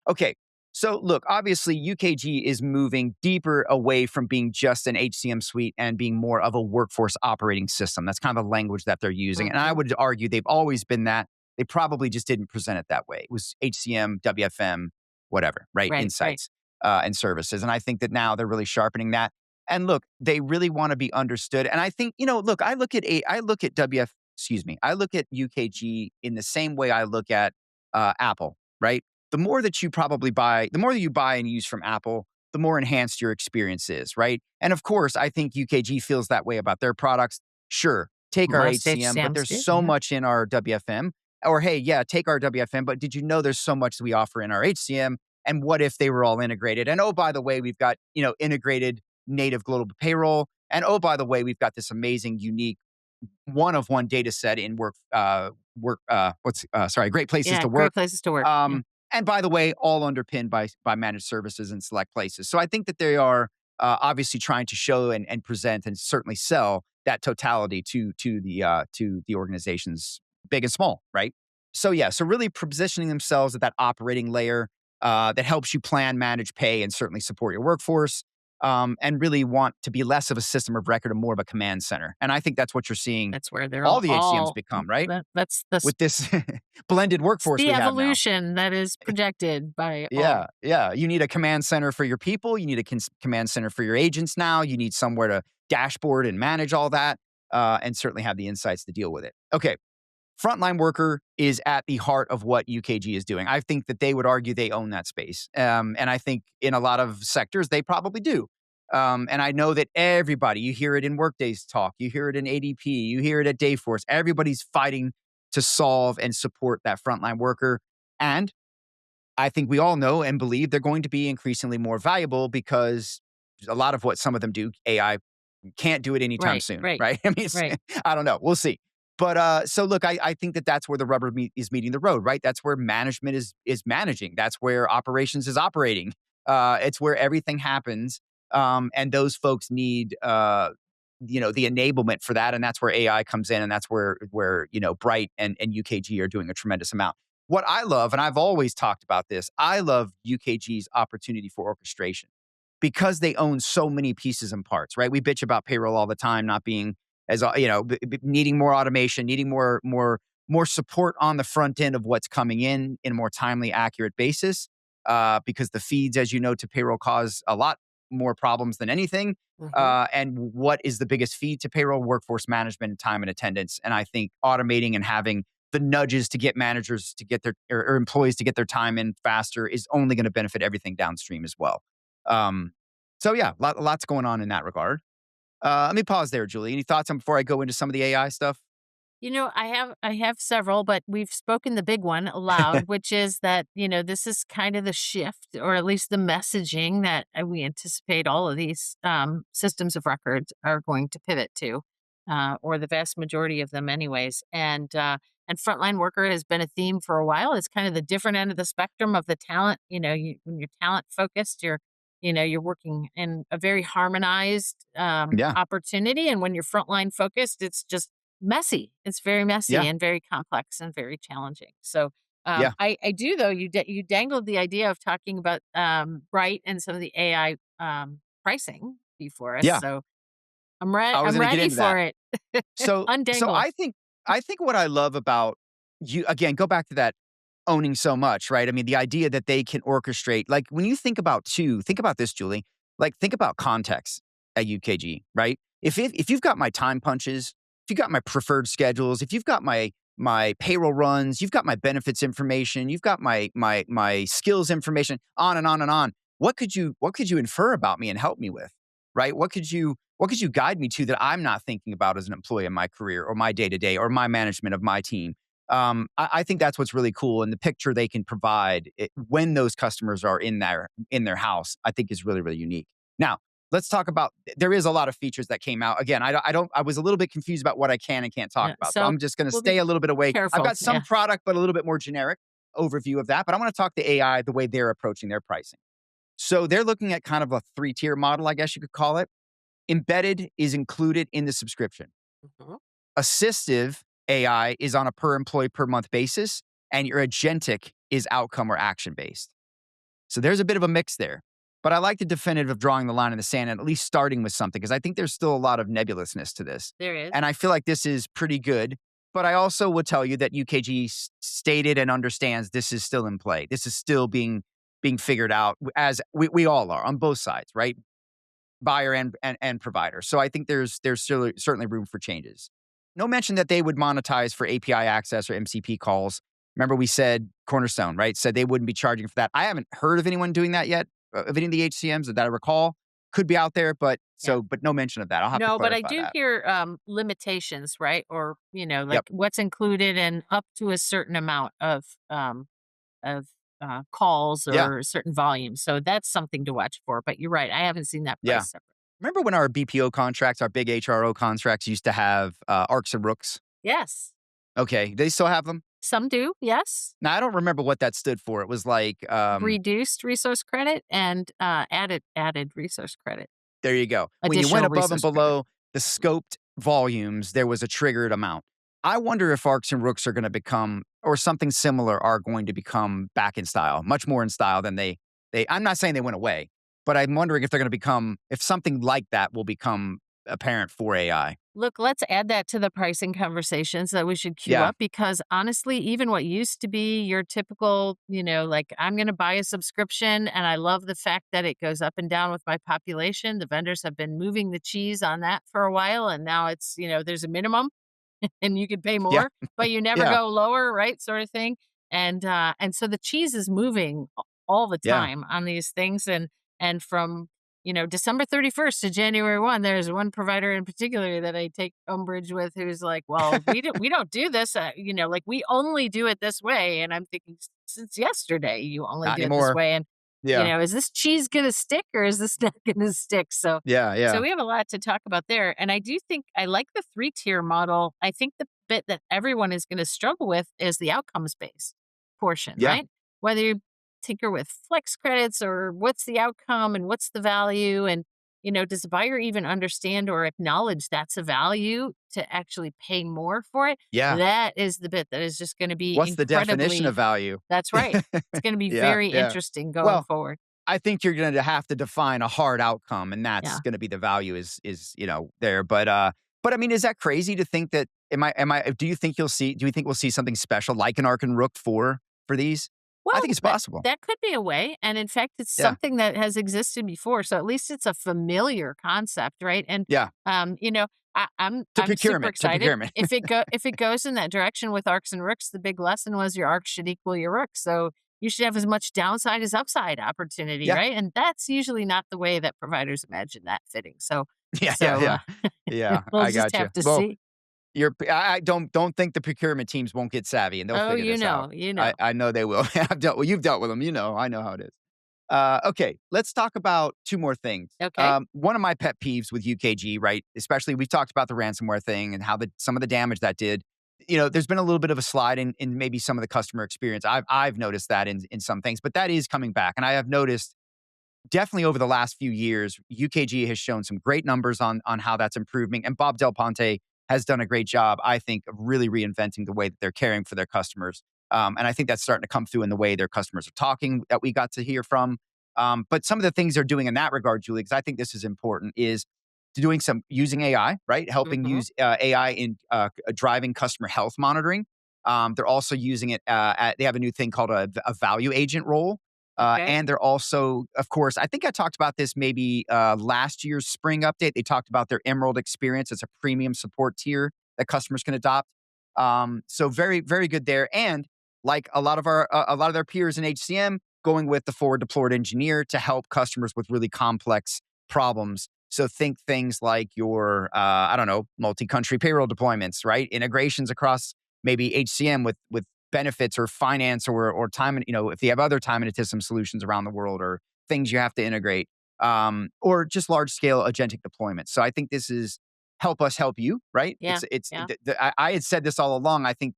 [SPEAKER 1] Okay, so look, obviously UKG is moving deeper away from being just an HCM suite and being more of a workforce operating system. That's kind of the language that they're using. And I
[SPEAKER 2] Mhm.
[SPEAKER 1] would argue they've always been that. They probably just didn't present it that way. It was HCM, WFM, whatever, right?
[SPEAKER 2] Right. Right.
[SPEAKER 1] Insights and services. And I think that now they're really sharpening that. And look, they really want to be understood. And I think, look, I look at I look at UKG in the same way I look at Apple, right? The more that you probably buy, the more that you buy and use from Apple, the more enhanced your experience is, right? And of course, I think UKG feels that way about their products. Sure, take our
[SPEAKER 2] Most
[SPEAKER 1] HCM, but
[SPEAKER 2] HCMs
[SPEAKER 1] there's
[SPEAKER 2] do.
[SPEAKER 1] so
[SPEAKER 2] Yeah.
[SPEAKER 1] much in our WFM. Or hey, yeah, take our WFM, but did you know there's so much that we offer in our HCM? And what if they were all integrated? And oh, by the way, we've got integrated native global payroll. And oh, by the way, we've got this amazing, unique one of one data set in great places
[SPEAKER 2] Yeah.
[SPEAKER 1] to
[SPEAKER 2] Great
[SPEAKER 1] work.
[SPEAKER 2] places to work. Yeah.
[SPEAKER 1] And by the way, all underpinned by managed services in select places. So I think that they are obviously trying to show and present and certainly sell that totality to the organizations, big and small, right? So yeah, so really positioning themselves at that operating layer that helps you plan, manage, pay, and certainly support your workforce. and really want to be less of a system of record and more of a command center. And I think that's what you're seeing
[SPEAKER 2] That's where they're
[SPEAKER 1] all the HCMs
[SPEAKER 2] all
[SPEAKER 1] become, right?
[SPEAKER 2] that's
[SPEAKER 1] With this blended
[SPEAKER 2] it's
[SPEAKER 1] workforce
[SPEAKER 2] the
[SPEAKER 1] we have now.
[SPEAKER 2] evolution that is projected by
[SPEAKER 1] Yeah,
[SPEAKER 2] all.
[SPEAKER 1] yeah. You need a command center for your people. You need a command center for your agents now. You need somewhere to dashboard and manage all that, and certainly have the insights to deal with it. Okay, frontline worker is at the heart of what UKG is doing. I think that they would argue they own that space. And I think in a lot of sectors, they probably do. And I know that everybody, you hear it in Workday's talk, you hear it in ADP, you hear it at Dayforce, everybody's fighting to solve and support that frontline worker. And I think we all know and believe they're going to be increasingly more valuable because a lot of what some of them do, AI can't do it anytime
[SPEAKER 2] Right,
[SPEAKER 1] soon,
[SPEAKER 2] right,
[SPEAKER 1] right? I mean,
[SPEAKER 2] right.
[SPEAKER 1] I don't know. We'll see. But so look, I think that that's where the rubber is meeting the road, right? That's where management is managing. That's where operations is operating. It's where everything happens, and those folks need the enablement for that, and that's where AI comes in, and that's where Bright and UKG are doing a tremendous amount. What I love, and I've always talked about this, I love UKG's opportunity for orchestration because they own so many pieces and parts, right? We bitch about payroll all the time, not being as needing more automation, needing more support on the front end of what's coming in a more timely, accurate basis. Because the feeds, as you know, to payroll cause a lot more problems than anything.
[SPEAKER 2] Mhm.
[SPEAKER 1] And what is the biggest feed to payroll? Workforce management, time and attendance. And I think automating and having the nudges to get managers to get their or employees to get their time in faster is only going to benefit everything downstream as well. Um, so yeah, lots going on in that regard. Let me pause there, Julie. Any thoughts on before I go into some of the AI stuff?
[SPEAKER 2] I have several, but we've spoken the big one aloud, which is that, this is kind of the shift, or at least the messaging that we anticipate all of these systems of records are going to pivot to, or the vast majority of them, anyways. And frontline worker has been a theme for a while. It's kind of the different end of the spectrum of the talent. When you're talent focused, you're working in a very harmonized
[SPEAKER 1] Yeah,
[SPEAKER 2] opportunity, and when you're frontline focused, it's just messy. It's very messy
[SPEAKER 1] yeah,
[SPEAKER 2] and very complex and very challenging. So
[SPEAKER 1] yeah,
[SPEAKER 2] I do though. You dangled the idea of talking about Bright and some of the AI pricing before us.
[SPEAKER 1] yeah.
[SPEAKER 2] So
[SPEAKER 1] I was
[SPEAKER 2] I'm
[SPEAKER 1] going to get
[SPEAKER 2] ready
[SPEAKER 1] into
[SPEAKER 2] for
[SPEAKER 1] that.
[SPEAKER 2] it.
[SPEAKER 1] So
[SPEAKER 2] Undangle.
[SPEAKER 1] I think what I love about you again, go back to that owning so much, right? I mean, the idea that they can orchestrate, like when you think about this, Julie, like think about context at UKG, right? If you've got my time punches, if you've got my preferred schedules, if you've got my payroll runs, you've got my benefits information, you've got my skills information, on and on and on. What could you infer about me and help me with, right? What could you guide me to that I'm not thinking about as an employee in my career or my day to day or my management of my team? I think that's what's really cool, and the picture they can provide when those customers are in their house, I think is really really unique. Now, let's talk about. There is a lot of features that came out. Again, I don't. I was a little bit confused about what I can and can't talk
[SPEAKER 2] Yeah,
[SPEAKER 1] about, so
[SPEAKER 2] so
[SPEAKER 1] I'm just going to
[SPEAKER 2] we'll be
[SPEAKER 1] stay a little bit away. I've
[SPEAKER 2] careful.
[SPEAKER 1] got some
[SPEAKER 2] Yeah.
[SPEAKER 1] product, but a little bit more generic overview of that. But I want to talk the AI, the way they're approaching their pricing. So they're looking at kind of a 3-tier model, I guess you could call it. Embedded is included in the subscription.
[SPEAKER 2] Mhm.
[SPEAKER 1] Assistive AI is on a per employee per month basis, and your agentic is outcome or action based. So there's a bit of a mix there. But I like the definitive of drawing the line in the sand and at least starting with something because I think there's still a lot of nebulousness to this.
[SPEAKER 2] There is.
[SPEAKER 1] And I feel like this is pretty good. But I also will tell you that UKG stated and understands this is still in play. This is still being figured out as we all are on both sides, right? Buyer and provider. So I think there's certainly room for changes. No mention that they would monetize for API access or MCP calls. Remember we said Cornerstone, right? Said they wouldn't be charging for that. I haven't heard of anyone doing that yet, of any of the HCMs that I recall. Could be out there, but
[SPEAKER 2] Yeah.
[SPEAKER 1] no mention of that. I'll have to
[SPEAKER 2] No, but I
[SPEAKER 1] clarify
[SPEAKER 2] do
[SPEAKER 1] that.
[SPEAKER 2] hear limitations, right? Or like
[SPEAKER 1] Yep.
[SPEAKER 2] what's included and up to a certain amount of calls
[SPEAKER 1] Yeah.
[SPEAKER 2] or certain volumes. So that's something to watch for. But you're right. I haven't seen that
[SPEAKER 1] Yeah.
[SPEAKER 2] price separate.
[SPEAKER 1] Remember when our BPO contracts, our big HRO contracts used to have ARCs and Rooks?
[SPEAKER 2] Yes.
[SPEAKER 1] Okay. They still have them?
[SPEAKER 2] Some do. Yes.
[SPEAKER 1] Now, I don't remember what that stood for. It was like,
[SPEAKER 2] Reduced resource credit and added resource credit,
[SPEAKER 1] there you go. When you went
[SPEAKER 2] additional
[SPEAKER 1] above and
[SPEAKER 2] resource credit.
[SPEAKER 1] below the scoped volumes, there was a triggered amount. I wonder if ARCs and Rooks are going to become, or something similar, are going to become back in style, much more in style than they. I'm not saying they went away, but I'm wondering if they're going to if something like that will become apparent for AI.
[SPEAKER 2] Look, let's add that to the pricing conversations that we should queue
[SPEAKER 1] Yeah.
[SPEAKER 2] up because honestly, even what used to be your typical, like I'm going to buy a subscription and I love the fact that it goes up and down with my population. The vendors have been moving the cheese on that for a while. And now it's, there's a minimum and you could pay
[SPEAKER 1] Yeah.
[SPEAKER 2] more, but you never
[SPEAKER 1] Yeah.
[SPEAKER 2] go lower, right? Sort of thing. And so the cheese is moving all the
[SPEAKER 1] Yeah.
[SPEAKER 2] time on these things. And from December 31st to January 1, there's one provider in particular that I take umbrage with who's like, well, we don't do this, like we only do it this way. And I'm thinking, since yesterday, you only
[SPEAKER 1] Not
[SPEAKER 2] do it this
[SPEAKER 1] anymore.
[SPEAKER 2] way. And,
[SPEAKER 1] Yeah.
[SPEAKER 2] is this cheese going to stick or is this not going to stick? So,
[SPEAKER 1] Yeah.
[SPEAKER 2] so
[SPEAKER 1] Yeah.
[SPEAKER 2] we have a lot to talk about there. And I do think I like the 3-tier model. I think the bit that everyone is going to struggle with is the outcomes based portion,
[SPEAKER 1] Yeah.
[SPEAKER 2] right? Whether you tinker with flex credits or what's the outcome and what's the value and does the buyer even understand or acknowledge that's a value to actually pay more for it?
[SPEAKER 1] Yeah.
[SPEAKER 2] That is the bit that is just going to be
[SPEAKER 1] What's the definition
[SPEAKER 2] incredibly.
[SPEAKER 1] of value?
[SPEAKER 2] That's right. It's going to be
[SPEAKER 1] Yeah.
[SPEAKER 2] very
[SPEAKER 1] Yeah.
[SPEAKER 2] interesting going
[SPEAKER 1] Well,
[SPEAKER 2] forward.
[SPEAKER 1] I think you're going to have to define a hard outcome, and that's
[SPEAKER 2] Yeah.
[SPEAKER 1] going to be the value is there. But I mean, is that crazy to think that? Do you think Do you think we'll see something special like an Ark and Rook for these? I
[SPEAKER 2] Well,
[SPEAKER 1] think it's possible.
[SPEAKER 2] that could be a way. And in fact, it's
[SPEAKER 1] Yeah.
[SPEAKER 2] something that has existed before. So at least it's a familiar concept, right? And
[SPEAKER 1] Yeah.
[SPEAKER 2] I'm
[SPEAKER 1] To
[SPEAKER 2] I'm super
[SPEAKER 1] procurement. To
[SPEAKER 2] excited.
[SPEAKER 1] procurement.
[SPEAKER 2] If it goes in that direction with arcs and rooks, the big lesson was your arc should equal your rook. So you should have as much downside as upside opportunity,
[SPEAKER 1] Yeah.
[SPEAKER 2] right? And that's usually not the way that providers imagine that fitting. So
[SPEAKER 1] Yeah.
[SPEAKER 2] so
[SPEAKER 1] Yeah. Yeah.
[SPEAKER 2] we'll
[SPEAKER 1] I
[SPEAKER 2] just
[SPEAKER 1] got you.
[SPEAKER 2] have to
[SPEAKER 1] Well,
[SPEAKER 2] see.
[SPEAKER 1] I don't think the procurement teams won't get savvy and they'll
[SPEAKER 2] Oh,
[SPEAKER 1] figure this out.
[SPEAKER 2] you know.
[SPEAKER 1] I know they will. You've dealt with them. I know how it is. Okay, let's talk about two more things.
[SPEAKER 2] Okay.
[SPEAKER 1] One of my pet peeves with UKG, right? Especially we've talked about the ransomware thing and how some of the damage that did. There's been a little bit of a slide in maybe some of the customer experience. I've noticed that in some things, but that is coming back. And I have noticed definitely over the last few years, UKG has shown some great numbers on how that's improving. And Bob Del Ponte has done a great job, I think, of really reinventing the way that they're caring for their customers. And I think that's starting to come through in the way their customers are talking that we got to hear from. But some of the things they're doing in that regard, Julie, because I think this is important, is using AI, right? Helping
[SPEAKER 2] Mhm.
[SPEAKER 1] use AI in driving customer health monitoring. They're also using it they have a new thing called a value agent role.
[SPEAKER 2] Okay.
[SPEAKER 1] And they're also, of course, I think I talked about this maybe last year's spring update. They talked about their Emerald experience. It's a premium support tier that customers can adopt. So very, very good there. And like a lot of their peers in HCM, going with the forward deployed engineer to help customers with really complex problems. So think things like your, multi-country payroll deployments, right? Integrations across maybe HCM with benefits or finance or time, if you have other time and attendance solutions around the world or things you have to integrate, or just large scale agentic deployments. So I think this is help us help you, right?
[SPEAKER 2] Yeah.
[SPEAKER 1] It's.
[SPEAKER 2] Yeah.
[SPEAKER 1] I had said this all along. I think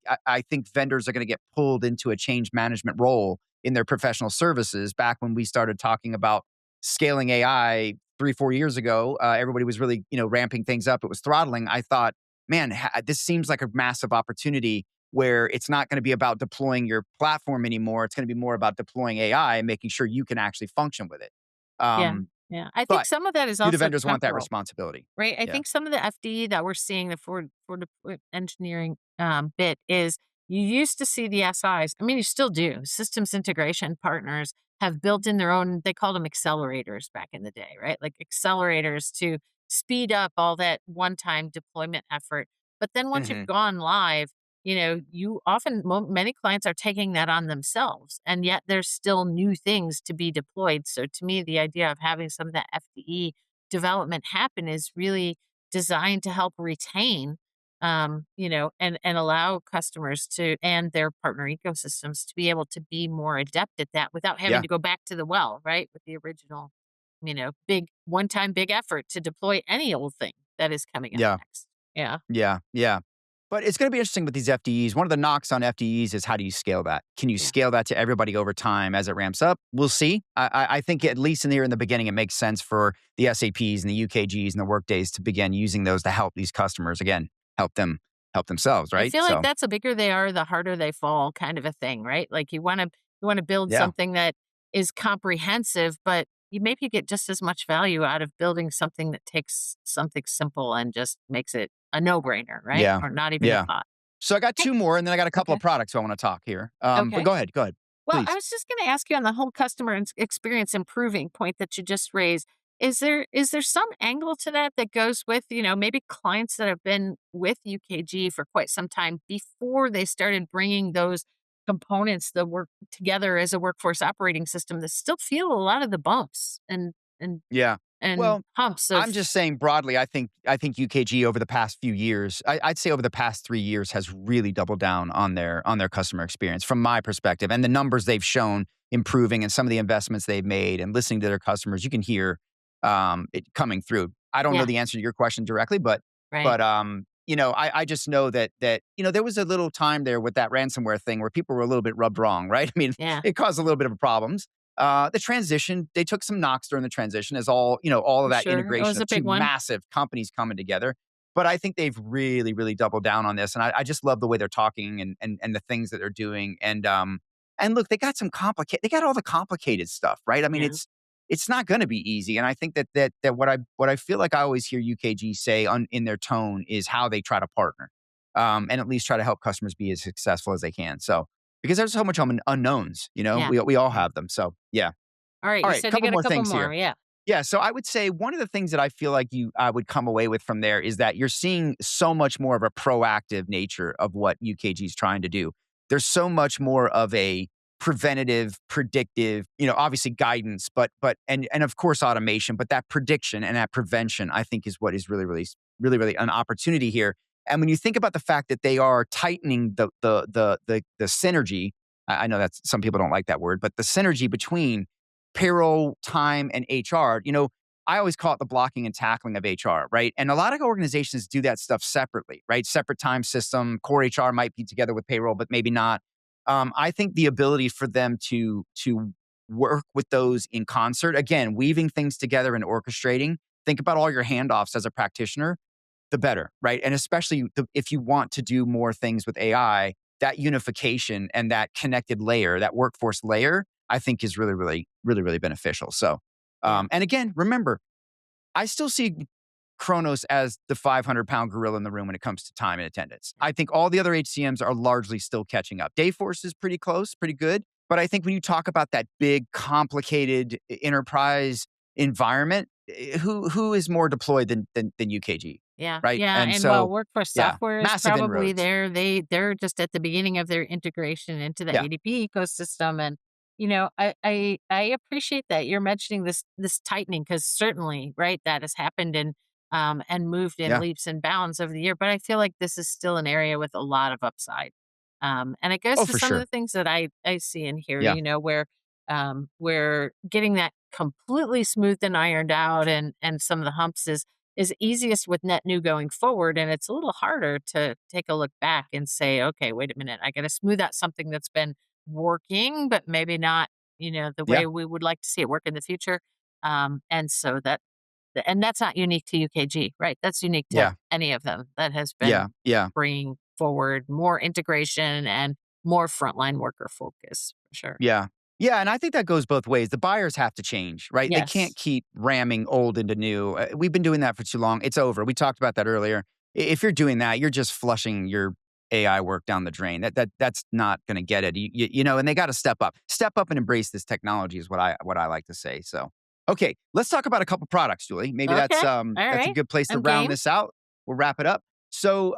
[SPEAKER 1] vendors are going to get pulled into a change management role in their professional services. Back when we started talking about scaling AI 3-4 years ago, everybody was really ramping things up. It was throttling. I thought, man, this seems like a massive opportunity where it's not going to be about deploying your platform anymore. It's going to be more about deploying AI and making sure you can actually function with it.
[SPEAKER 2] Yeah.
[SPEAKER 1] Um,
[SPEAKER 2] Yeah. I think
[SPEAKER 1] but
[SPEAKER 2] some of that is
[SPEAKER 1] do the
[SPEAKER 2] also
[SPEAKER 1] vendors want that
[SPEAKER 2] temporal.
[SPEAKER 1] responsibility?
[SPEAKER 2] Right. I
[SPEAKER 1] Yeah.
[SPEAKER 2] think some of the FDE that we're seeing, the for the engineering bit, is you used to see the SIs. I mean, you still do. Systems integration partners have built in their own, they called them accelerators back in the day, right? Like accelerators to speed up all that one time deployment effort. But then once you've
[SPEAKER 1] Hmm.
[SPEAKER 2] gone live, you often, many clients are taking that on themselves. And yet there's still new things to be deployed. So to me, the idea of having some of that FDE development happen is really designed to help retain, and allow customers to and their partner ecosystems to be able to be more adept at that without having
[SPEAKER 1] Yeah.
[SPEAKER 2] to go back to the well, right? With the original, big one-time big effort to deploy any old thing that is coming up
[SPEAKER 1] Yeah.
[SPEAKER 2] next. Yeah.
[SPEAKER 1] Yeah. Yeah. But it's going to be interesting with these FDEs. One of the knocks on FDEs is how do you scale that? Can you
[SPEAKER 2] Yeah.
[SPEAKER 1] scale that to everybody over time as it ramps up? We'll see. I think at least in the beginning, it makes sense for the SAPs and the UKGs and the Workdays to begin using those to help these customers again, help themselves,
[SPEAKER 2] I
[SPEAKER 1] right?
[SPEAKER 2] feel like
[SPEAKER 1] So
[SPEAKER 2] that's the bigger they are, the harder they fall kind of a thing, right? Like you want to build
[SPEAKER 1] yeah,
[SPEAKER 2] something that is comprehensive, but you maybe get just as much value out of building something that takes something simple and just makes it a no-brainer, right?
[SPEAKER 1] Yeah.
[SPEAKER 2] Or not even a
[SPEAKER 1] Yeah.
[SPEAKER 2] thought.
[SPEAKER 1] So I got
[SPEAKER 2] Hey,
[SPEAKER 1] two more, and then I got a couple
[SPEAKER 2] okay.
[SPEAKER 1] of products I want to talk here. But
[SPEAKER 2] Okay.
[SPEAKER 1] go ahead. Go ahead.
[SPEAKER 2] Well, I
[SPEAKER 1] Please.
[SPEAKER 2] was just going to ask you on the whole customer experience improving point that you just raised. Is there some angle to that that goes with, maybe clients that have been with UKG for quite some time before they started bringing those components that work together as a workforce operating system that still feel a lot of the bumps and
[SPEAKER 1] Yeah.
[SPEAKER 2] and
[SPEAKER 1] Well,
[SPEAKER 2] humps of.
[SPEAKER 1] I'm just saying broadly, I think UKG over the past few years, I'd say over the past 3 years has really doubled down on their customer experience from my perspective. And the numbers they've shown improving and some of the investments they've made and listening to their customers, you can hear it coming through. I don't know
[SPEAKER 2] Yeah,
[SPEAKER 1] the answer to your question directly, but
[SPEAKER 2] right.
[SPEAKER 1] but I just know that there was a little time there with that ransomware thing where people were a little bit rubbed wrong, right? I mean,
[SPEAKER 2] Yeah,
[SPEAKER 1] it caused a little bit of problems. The transition, they took some knocks during the transition as all of
[SPEAKER 2] for
[SPEAKER 1] that
[SPEAKER 2] sure. It
[SPEAKER 1] integration
[SPEAKER 2] was a
[SPEAKER 1] of two
[SPEAKER 2] big one.
[SPEAKER 1] massive companies coming together. But I think they've really, really doubled down on this. And I just love the way they're talking and the things that they're doing. And look, they got all the complicated stuff, right? I mean,
[SPEAKER 2] Yeah,
[SPEAKER 1] it's not gonna be easy. And I think that what I feel like I always hear UKG say in their tone is how they try to partner. And at least try to help customers be as successful as they can. So because there's so much unknowns,
[SPEAKER 2] yeah.
[SPEAKER 1] we all have them. So yeah.
[SPEAKER 2] All right,
[SPEAKER 1] All
[SPEAKER 2] you
[SPEAKER 1] right,
[SPEAKER 2] said you
[SPEAKER 1] couple
[SPEAKER 2] got a
[SPEAKER 1] more
[SPEAKER 2] couple
[SPEAKER 1] things
[SPEAKER 2] more.
[SPEAKER 1] here.
[SPEAKER 2] Yeah.
[SPEAKER 1] Yeah, so I would say one of the things that I feel like I would come away with from there is that you're seeing so much more of a proactive nature of what UKG is trying to do. There's so much more of a preventative, predictive, obviously guidance, but of course automation, but that prediction and that prevention, I think, is what is really, really, really, really an opportunity here. And when you think about the fact that they are tightening the synergy, I know that some people don't like that word, but the synergy between payroll, time, and HR, I always call it the blocking and tackling of HR, right? And a lot of organizations do that stuff separately, right? Separate time system, core HR might be together with payroll, but maybe not. I think the ability for them to work with those in concert, again, weaving things together and orchestrating. Think about all your handoffs as a practitioner, the better, right? And especially if you want to do more things with AI, that unification and that connected layer, that workforce layer, I think is really, really, really, really beneficial. So,
[SPEAKER 2] Yeah.
[SPEAKER 1] and again, remember, I still see Kronos as the 500-pound gorilla in the room when it comes to time and attendance. I think all the other HCMs are largely still catching up. Dayforce is pretty close, pretty good. But I think when you talk about that big, complicated enterprise environment, who is more deployed than UKG,
[SPEAKER 2] Yeah,
[SPEAKER 1] right?
[SPEAKER 2] yeah,
[SPEAKER 1] And
[SPEAKER 2] and while
[SPEAKER 1] so,
[SPEAKER 2] workforce
[SPEAKER 1] yeah,
[SPEAKER 2] software is
[SPEAKER 1] massive
[SPEAKER 2] probably
[SPEAKER 1] inroads.
[SPEAKER 2] there, they're just at the beginning of their integration into the
[SPEAKER 1] Yeah,
[SPEAKER 2] ADP ecosystem, and I appreciate that you're mentioning this tightening because certainly, right, that has happened and moved in
[SPEAKER 1] yeah.
[SPEAKER 2] leaps and bounds over the year, but I feel like this is still an area with a lot of upside, and it goes
[SPEAKER 1] Oh,
[SPEAKER 2] to
[SPEAKER 1] for
[SPEAKER 2] some of
[SPEAKER 1] sure.
[SPEAKER 2] the things that I see and hear,
[SPEAKER 1] Yeah,
[SPEAKER 2] where getting that completely smoothed and ironed out and some of the humps is easiest with net new going forward. And it's a little harder to take a look back and say, okay, wait a minute, I got to smooth out something that's been working, but maybe not, the
[SPEAKER 1] yeah,
[SPEAKER 2] way we would like to see it work in the future. And so and that's not unique to UKG, right? That's unique to
[SPEAKER 1] yeah,
[SPEAKER 2] any of them that has
[SPEAKER 1] yeah,
[SPEAKER 2] been
[SPEAKER 1] yeah.
[SPEAKER 2] bringing forward more integration and more frontline worker focus for sure.
[SPEAKER 1] Yeah. Yeah, and I think that goes both ways. The buyers have to change, right? They can't
[SPEAKER 2] Yes.
[SPEAKER 1] keep ramming old into new. We've been doing that for too long. It's over. We talked about that earlier. If you're doing that, you're just flushing your AI work down the drain. That's not going to get it. And they got to step up and embrace this technology is what I like to say. So, okay, let's talk about a couple products, Julie. Maybe
[SPEAKER 2] Okay. All
[SPEAKER 1] that's a
[SPEAKER 2] right.
[SPEAKER 1] good place to
[SPEAKER 2] I'm
[SPEAKER 1] round
[SPEAKER 2] game.
[SPEAKER 1] this out. We'll wrap it up. So,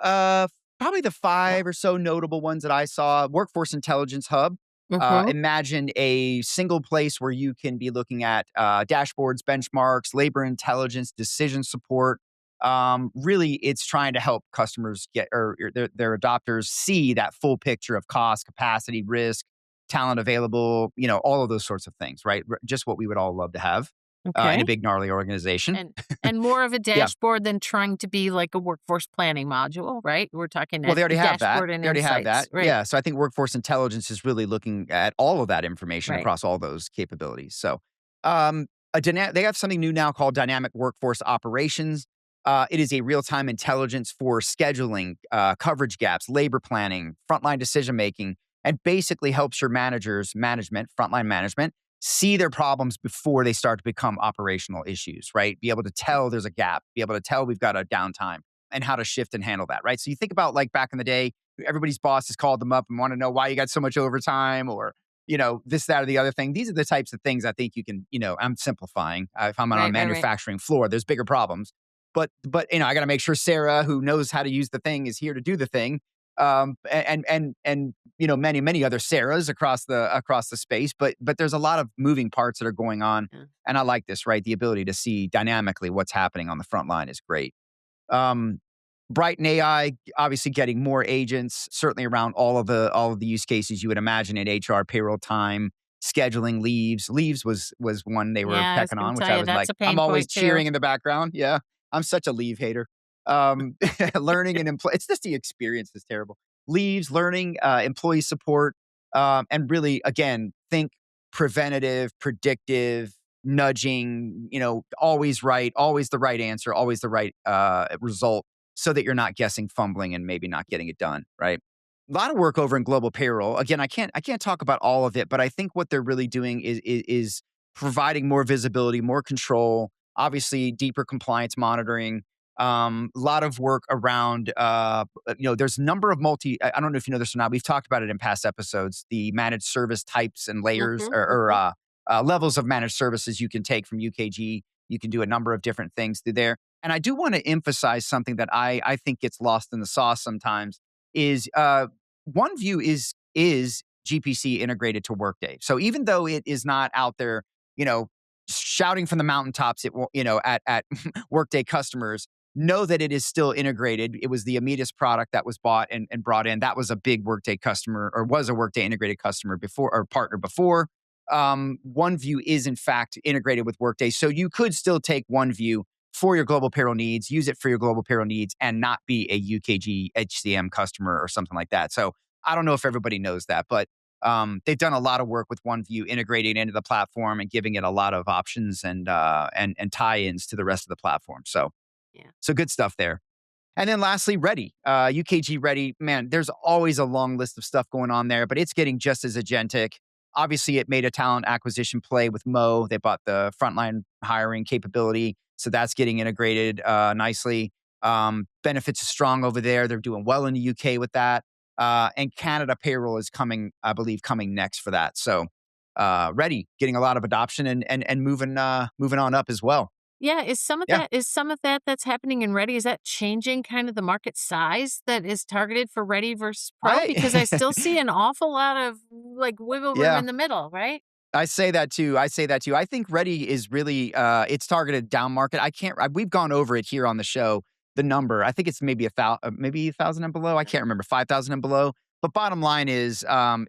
[SPEAKER 1] probably the five or so notable ones that I saw: Workforce Intelligence Hub.
[SPEAKER 2] Mm-hmm.
[SPEAKER 1] Imagine a single place where you can be looking at dashboards, benchmarks, labor intelligence, decision support. Really, it's trying to help customers get or their adopters see that full picture of cost, capacity, risk, talent available. All of those sorts of things, right? Just what we would all love to have in a
[SPEAKER 2] Okay.
[SPEAKER 1] big gnarly organization.
[SPEAKER 2] And more of a
[SPEAKER 1] Yeah.
[SPEAKER 2] dashboard than trying to be like a workforce planning module, right? We're talking
[SPEAKER 1] Well,
[SPEAKER 2] a
[SPEAKER 1] they already have that.
[SPEAKER 2] dashboard and
[SPEAKER 1] They already have
[SPEAKER 2] insights,
[SPEAKER 1] that.
[SPEAKER 2] right?
[SPEAKER 1] Yeah. So I think workforce intelligence is really looking at all of that information
[SPEAKER 2] Right.
[SPEAKER 1] across all those capabilities. So, they have something new now called dynamic workforce operations. It is a real time intelligence for scheduling, coverage gaps, labor planning, frontline decision making, and basically helps your frontline management, see their problems before they start to become operational issues, right? Be able to tell there's a gap, be able to tell we've got a downtime and how to shift and handle that, right? So you think about like back in the day, everybody's boss has called them up and want to know why you got so much overtime or, this, that, or the other thing. These are the types of things I think you can, I'm simplifing. If I'm on a
[SPEAKER 2] Right.
[SPEAKER 1] manufacturing floor, there's bigger problems. But I got to make sure Sarah, who knows how to use the thing, is here to do the thing. And many other Sarahs across the space. But there's a lot of moving parts that are going on,
[SPEAKER 2] Yeah.
[SPEAKER 1] and I like this, right? The ability to see dynamically what's happening on the front line is great. Um, Brighton AI, obviously getting more agents, certainly around all of the use cases you would imagine in HR, payroll, time, scheduling, leaves. Leaves was one they were
[SPEAKER 2] Yeah, I was
[SPEAKER 1] pecking
[SPEAKER 2] going
[SPEAKER 1] on,
[SPEAKER 2] to
[SPEAKER 1] which
[SPEAKER 2] tell
[SPEAKER 1] I
[SPEAKER 2] you
[SPEAKER 1] was
[SPEAKER 2] that's
[SPEAKER 1] like,
[SPEAKER 2] a
[SPEAKER 1] I'm
[SPEAKER 2] pain
[SPEAKER 1] always
[SPEAKER 2] point too.
[SPEAKER 1] cheering in the background. Yeah, I'm such a leave hater. Learning and it's just the experience is terrible. Leaves, learning, employee support, and really again think preventative, predictive, nudging, always right, always the right answer, always the right result so that you're not guessing, fumbling, and maybe not getting it done, right? A lot of work over in global payroll. Again, I can't talk about all of it, but I think what they're really doing is providing more visibility, more control, obviously deeper compliance monitoring. A lot of work around, there's a number of I don't know if you know this or not. We've talked about it in past episodes. The managed service types and layers
[SPEAKER 2] Hmm.
[SPEAKER 1] or levels of managed services you can take from UKG. You can do a number of different things through there. And I do want to emphasize something that I think gets lost in the sauce sometimes is OneView is GPC integrated to Workday. So even though it is not out there, you know, shouting from the mountaintops, at Workday customers, know that it is still integrated. It was the Amidas product that was bought and brought in. That was a big Workday customer or was a Workday integrated customer before or partner before. OneView is in fact integrated with Workday. So you could still take OneView for your global payroll needs, use it for your global payroll needs, and not be a UKG HCM customer or something like that. So I don't know if everybody knows that, but they've done a lot of work with OneView integrating into the platform and giving it a lot of options and tie-ins to the rest of the platform.
[SPEAKER 2] Yeah.
[SPEAKER 1] So good stuff there. And then lastly, Ready. UKG Ready, man, there's always a long list of stuff going on there, but it's getting just as agentic. Obviously, it made a talent acquisition play with Mo. They bought the frontline hiring capability. So that's getting integrated nicely. Benefits is strong over there. They're doing well in the UK with that. And Canada payroll is coming, I believe, coming next for that. So Ready, getting a lot of adoption and moving on up as well.
[SPEAKER 2] Yeah,
[SPEAKER 1] Yeah.
[SPEAKER 2] is some of that that's happening in Ready, is that changing kind of the market size that is targeted for Ready versus Pro? Because I
[SPEAKER 1] I
[SPEAKER 2] still see an awful lot of, like, wiggle room
[SPEAKER 1] yeah.
[SPEAKER 2] in the middle, right?
[SPEAKER 1] I say that too. I think Ready is really it's targeted down market. We've gone over it here on the show. The number, I think it's maybe maybe 1,000 and below. I can't remember 5,000 and below. But bottom line is, and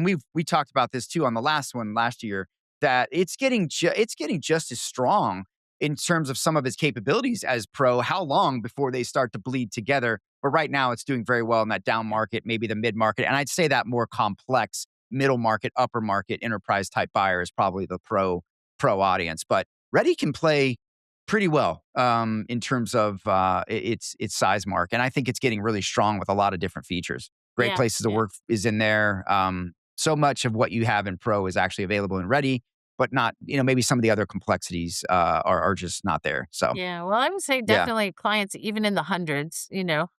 [SPEAKER 1] we talked about this too on the last one last year that it's getting just as strong in terms of some of its capabilities as Pro. How long before they start to bleed together? But right now, it's doing very well in that down
[SPEAKER 2] Yeah.
[SPEAKER 1] market, maybe the mid market, and I'd say that more complex middle market, upper market, enterprise type buyer is probably the pro audience. But Ready can play pretty well in terms of its size mark, and I think it's getting really strong with a lot of different features. Great
[SPEAKER 2] Yeah.
[SPEAKER 1] places to
[SPEAKER 2] Yeah.
[SPEAKER 1] work is in there. So much of what you have in Pro is actually available in Ready, but not maybe some of the other complexities are just not there. So
[SPEAKER 2] Yeah, well, I would say
[SPEAKER 1] yeah,
[SPEAKER 2] definitely clients even in the hundreds,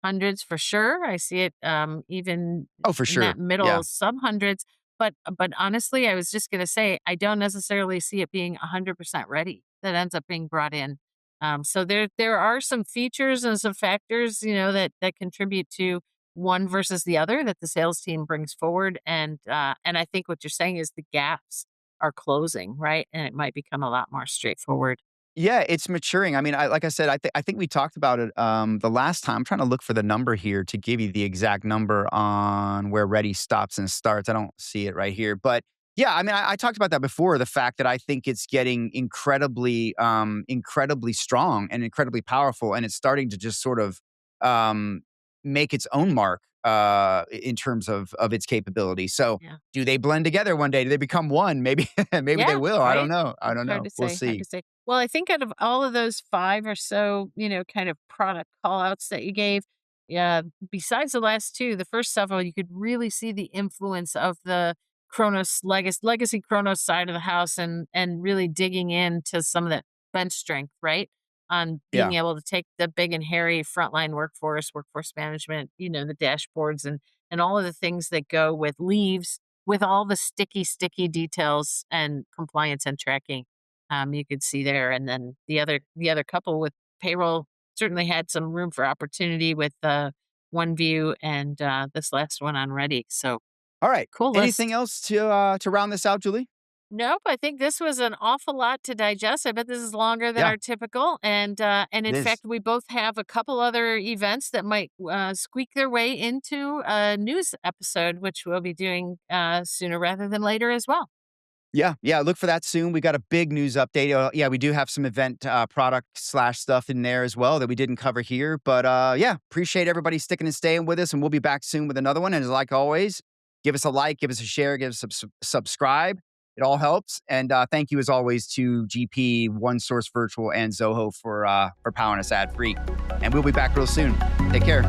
[SPEAKER 2] hundreds for sure. I see it even
[SPEAKER 1] oh for
[SPEAKER 2] in that
[SPEAKER 1] sure,
[SPEAKER 2] middle
[SPEAKER 1] yeah.
[SPEAKER 2] sub hundreds. But honestly, I was just gonna say I don't necessarily see it being 100% ready that ends up being brought in. So there are some features and some factors, that contribute to one versus the other that the sales team brings forward, and I think what you're saying is the gaps are closing, right? And it might become a lot more straightforward.
[SPEAKER 1] Yeah, it's maturing. I mean, like I said, I think we talked about it the last time. I'm trying to look for the number here to give you the exact number on where Ready stops and starts. I don't see it right here, but yeah, I mean, I talked about that before. The fact that I think it's getting incredibly strong and incredibly powerful, and it's starting to just sort of um, make its own mark in terms of its capability. So,
[SPEAKER 2] Yeah.
[SPEAKER 1] do they blend together one day? Do they become one? Maybe, maybe they
[SPEAKER 2] Yeah,
[SPEAKER 1] will. I don't
[SPEAKER 2] right?
[SPEAKER 1] know. I
[SPEAKER 2] It's
[SPEAKER 1] don't
[SPEAKER 2] hard
[SPEAKER 1] know.
[SPEAKER 2] to
[SPEAKER 1] We'll
[SPEAKER 2] say, hard
[SPEAKER 1] see.
[SPEAKER 2] to say. Well, I think out of all of those 5 or so, kind of product call outs that you gave, yeah, besides the last 2, the first several, you could really see the influence of Kronos legacy Kronos side of the house and really digging into some of that bench strength, right? On being
[SPEAKER 1] Yeah.
[SPEAKER 2] able to take the big and hairy frontline workforce management, the dashboards and all of the things that go with leaves, with all the sticky details and compliance and tracking. You could see there, and then the other couple with payroll certainly had some room for opportunity with one view and this last one on ready. So
[SPEAKER 1] All right.
[SPEAKER 2] cool
[SPEAKER 1] Anything
[SPEAKER 2] list.
[SPEAKER 1] else to round this out, Julie?
[SPEAKER 2] Nope, I think this was an awful lot to digest. I bet this is longer than
[SPEAKER 1] Yeah,
[SPEAKER 2] our typical, and
[SPEAKER 1] it
[SPEAKER 2] in
[SPEAKER 1] is.
[SPEAKER 2] fact, we both have a couple other events that might squeak their way into a news episode, which we'll be doing sooner rather than later as well.
[SPEAKER 1] Yeah, yeah. Look for that soon. We got a big news update. Yeah, we do have some event product slash stuff in there as well that we didn't cover here. But yeah, appreciate everybody sticking and staying with us, and we'll be back soon with another one. And like always, give us a like, give us a share, give us a subscribe. It all helps. And thank you as always to GP, One Source Virtual, and Zoho for powering us ad free. And we'll be back real soon. Take care.